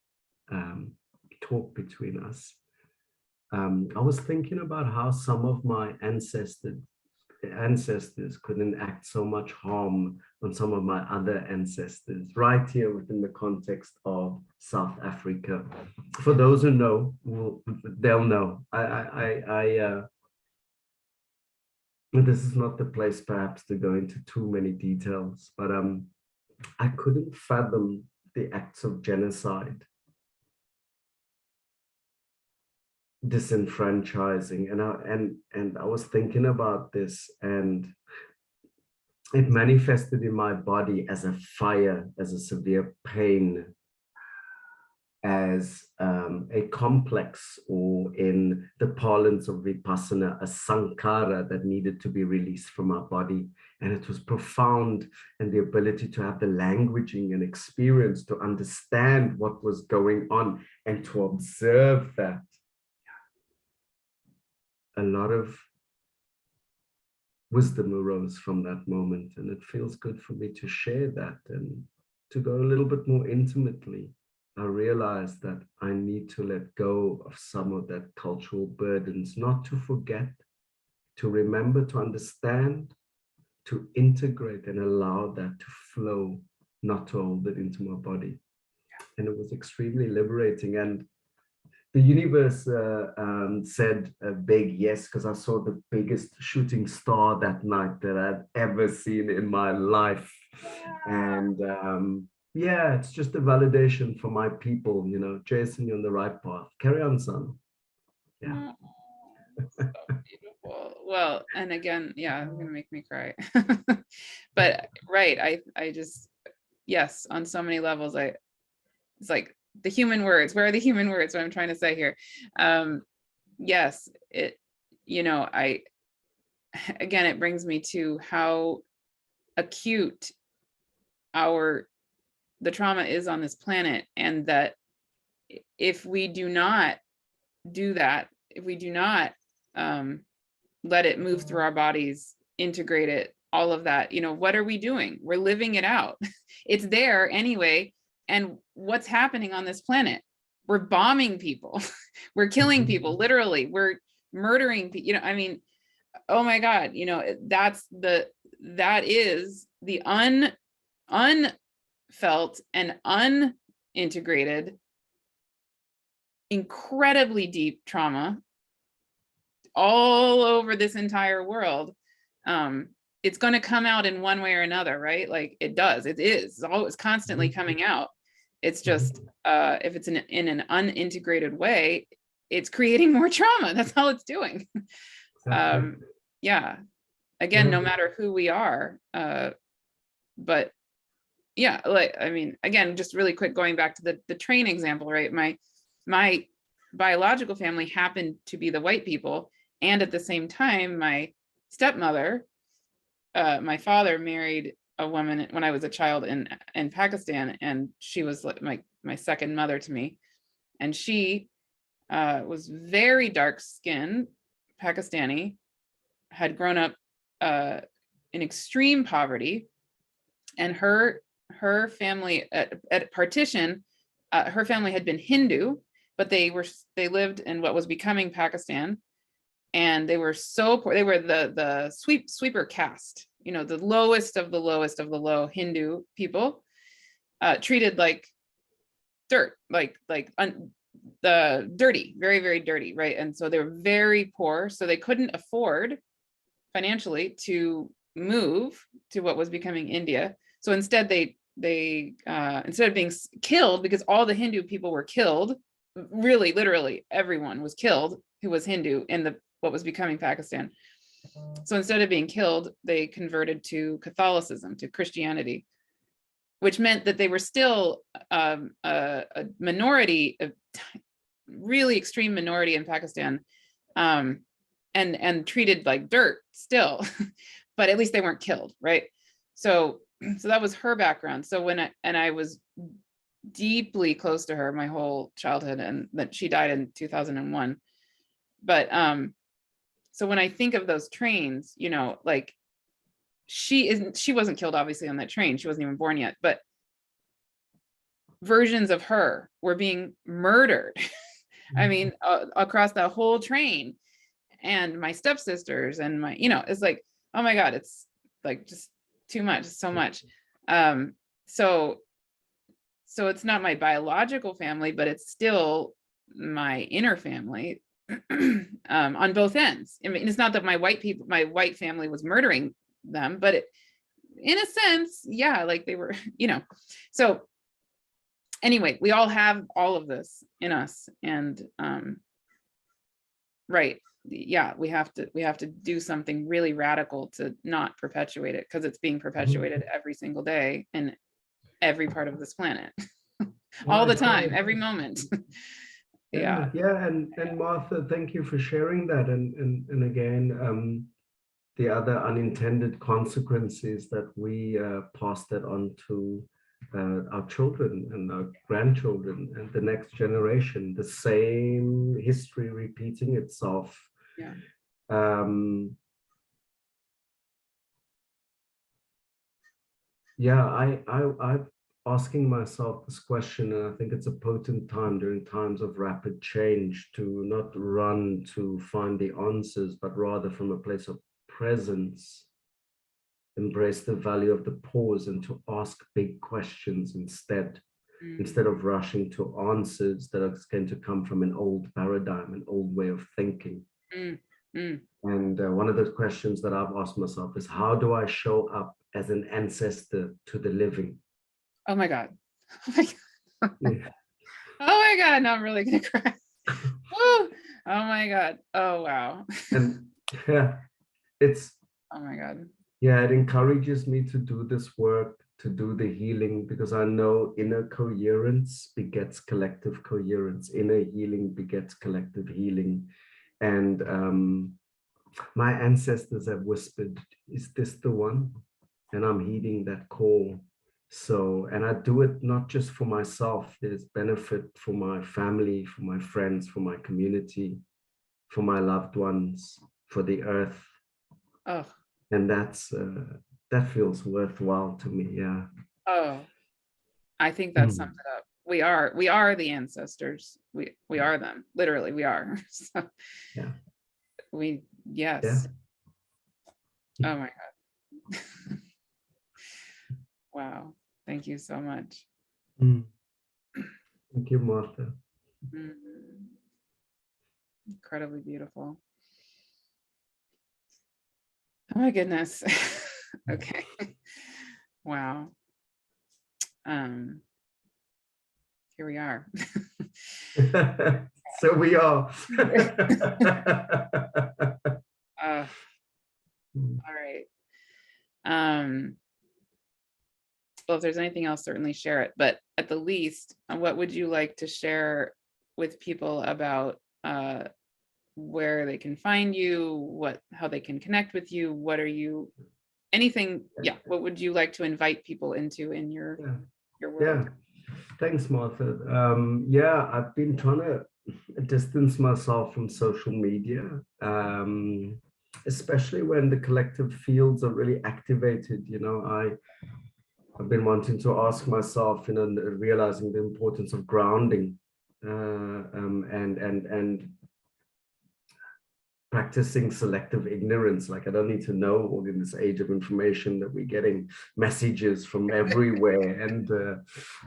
talk between us, I was thinking about how some of my ancestors could enact so much harm on some of my other ancestors, right here within the context of South Africa. For those who know, they'll know. This is not the place perhaps to go into too many details, but I couldn't fathom the acts of genocide, disenfranchising, and I was thinking about this, and it manifested in my body as a fire, as a severe pain, as a complex, or in the parlance of Vipassana, a sankhara that needed to be released from our body. And it was profound, and the ability to have the languaging and experience to understand what was going on and to observe that. A lot of wisdom arose from that moment, and it feels good for me to share that and to go a little bit more intimately. I realized that I need to let go of some of that cultural burdens, not to forget, to remember, to understand, to integrate and allow that to flow, not to hold it into my body. And it was extremely liberating. And the universe said a big yes, because I saw the biggest shooting star that night that I'd ever seen in my life. And yeah, it's just a validation for my people, you know, Jason, you're on the right path. Carry on, son. Yeah. So beautiful. Well, and again, yeah, it's gonna make me cry. But right, I just, yes, on so many levels, it's like the human words. Where are the human words? What I'm trying to say here. Yes, it, you know, again, it brings me to how acute the trauma is on this planet, and that if we do not do that, if we do not let it move through our bodies, integrate it, all of that, you know, what are we doing? We're living it out. It's there anyway. And what's happening on this planet? We're bombing people. We're killing people, literally. We're murdering people. You know, I mean, oh my God, you know, that is the unfelt and unintegrated incredibly deep trauma all over this entire world, it's going to come out in one way or another, right? Like it does, it is, it's always constantly coming out. It's just, if it's in an unintegrated way, it's creating more trauma. That's all it's doing. Yeah. Again, no matter who we are, but yeah, like, I mean, again, just really quick, going back to the train example, right? My biological family happened to be the white people. And at the same time, my stepmother, my father married a woman when I was a child in Pakistan, and she was like my second mother to me. And she was very dark skinned, Pakistani, had grown up in extreme poverty, and her family at partition, her family had been Hindu, but they lived in what was becoming Pakistan, and they were so poor. They were the sweeper caste, you know, the lowest of the lowest of the low Hindu people, treated like dirt, the dirty, very, very dirty, right? And so they were very poor, so they couldn't afford financially to move to what was becoming India. So instead, they instead of being killed, because all the Hindu people were killed, really, literally everyone was killed who was Hindu in what was becoming Pakistan. So instead of being killed, they converted to Catholicism, to Christianity, which meant that they were still a minority, a really extreme minority in Pakistan, and treated like dirt still, but at least they weren't killed, right? So that was her background. So I was deeply close to her my whole childhood, and that she died in 2001. But so when I think of those trains, you know, like she wasn't killed obviously on that train. She wasn't even born yet, but versions of her were being murdered. I mean, across the whole train. And my stepsisters and my, you know, it's like, oh my God, it's like just too much, so much. So it's not my biological family, but it's still my inner family, on both ends. I mean, it's not that my white family was murdering them, but in a sense, yeah, like they were, you know. So anyway, we all have all of this in us, and right, yeah, we have to do something really radical to not perpetuate it, because it's being perpetuated every single day in every part of this planet. All the time, every moment. Yeah. And Martha, thank you for sharing that. And again, the other unintended consequences that we pass that on to our children and our grandchildren and the next generation, the same history repeating itself. Yeah. I'm asking myself this question, and I think it's a potent time during times of rapid change to not run to find the answers, but rather from a place of presence, embrace the value of the pause and to ask big questions instead of rushing to answers that are going to come from an old paradigm, an old way of thinking. And one of the questions that I've asked myself is, how do I show up as an ancestor to the living? Oh my God. Oh my God. Yeah. Oh my God. No, I'm really gonna cry. Woo! Oh my God. Oh wow. And yeah, it's, oh my God. Yeah, it encourages me to do this work, to do the healing, because I know inner coherence begets collective coherence. Inner healing begets collective healing. And my ancestors have whispered, is this the one? And I'm heeding that call. So, and I do it not just for myself. There's benefit for my family, for my friends, for my community, for my loved ones, for the earth. Oh. And that feels worthwhile to me. Yeah. Oh, I think that sums it up. We are the ancestors. We are them. Literally, we are. So yeah. Yes. Yeah. Oh my God. Wow. Thank you so much. Thank you, Martha. Incredibly beautiful. Oh my goodness. Okay. Wow. Here we are. So we are. All right. Well, if there's anything else, certainly share it. But at the least, what would you like to share with people about where they can find you, how they can connect with you? What are you, anything? Yeah. What would you like to invite people into in your world? Yeah. Thanks, Martha. Yeah, I've been trying to distance myself from social media, especially when the collective fields are really activated. You know, I've been wanting to ask myself, you know, realizing the importance of grounding and practicing selective ignorance. Like, I don't need to know, or in this age of information that we're getting messages from everywhere. And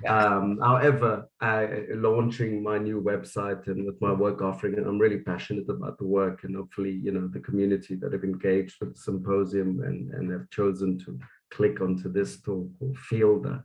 however, launching my new website and with my work offering, and I'm really passionate about the work, and hopefully, you know, the community that have engaged with the symposium and have chosen to click onto this talk will feel that.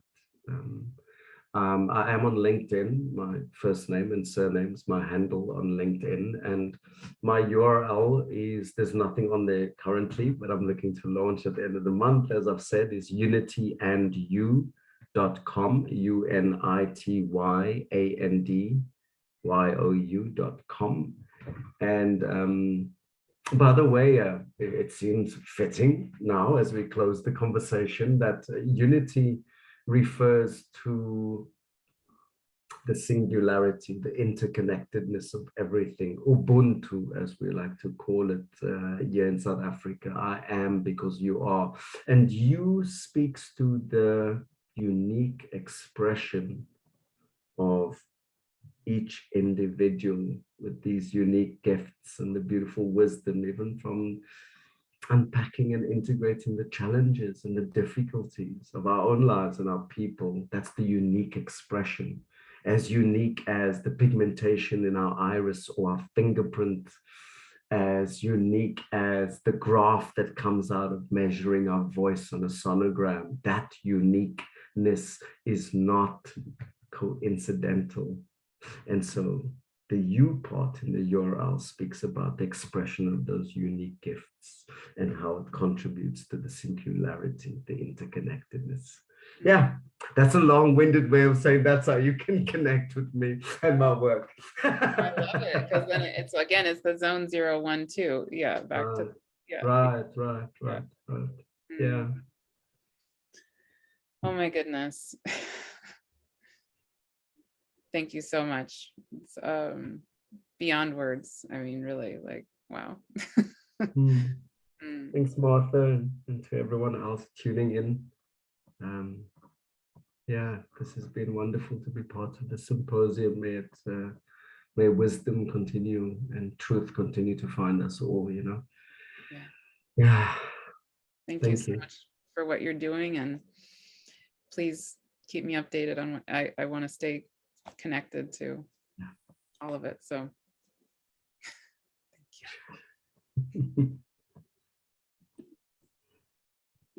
I am on LinkedIn. My first name and surname is my handle on LinkedIn, and my URL is, there's nothing on there currently, but I'm looking to launch at the end of the month, as I've said, is unityandyou.com, UNITYANDYOU.com. And by the way, it seems fitting now as we close the conversation that unity refers to the singularity, the interconnectedness of everything. Ubuntu, as we like to call it here in South Africa. I am because you are. And you speaks to the unique expression of each individual with these unique gifts and the beautiful wisdom, even from unpacking and integrating the challenges and the difficulties of our own lives and our people. That's the unique expression, as unique as the pigmentation in our iris or our fingerprint, as unique as the graph that comes out of measuring our voice on a sonogram. That uniqueness is not coincidental. And so the U part in the URL speaks about the expression of those unique gifts and how it contributes to the singularity, the interconnectedness. Yeah, that's a long-winded way of saying that's how you can connect with me and my work. I love it, because then it's the zone 0, 1, 2. Yeah, back to Right. Yeah. Oh my goodness. Thank you so much. It's beyond words. I mean, really, like, wow. Thanks, Martha, and to everyone else tuning in. Yeah, this has been wonderful to be part of the symposium. May wisdom continue and truth continue to find us all, you know. Yeah. Thank you so much for what you're doing, and please keep me updated on what I want to stay connected to all of it. So thank you.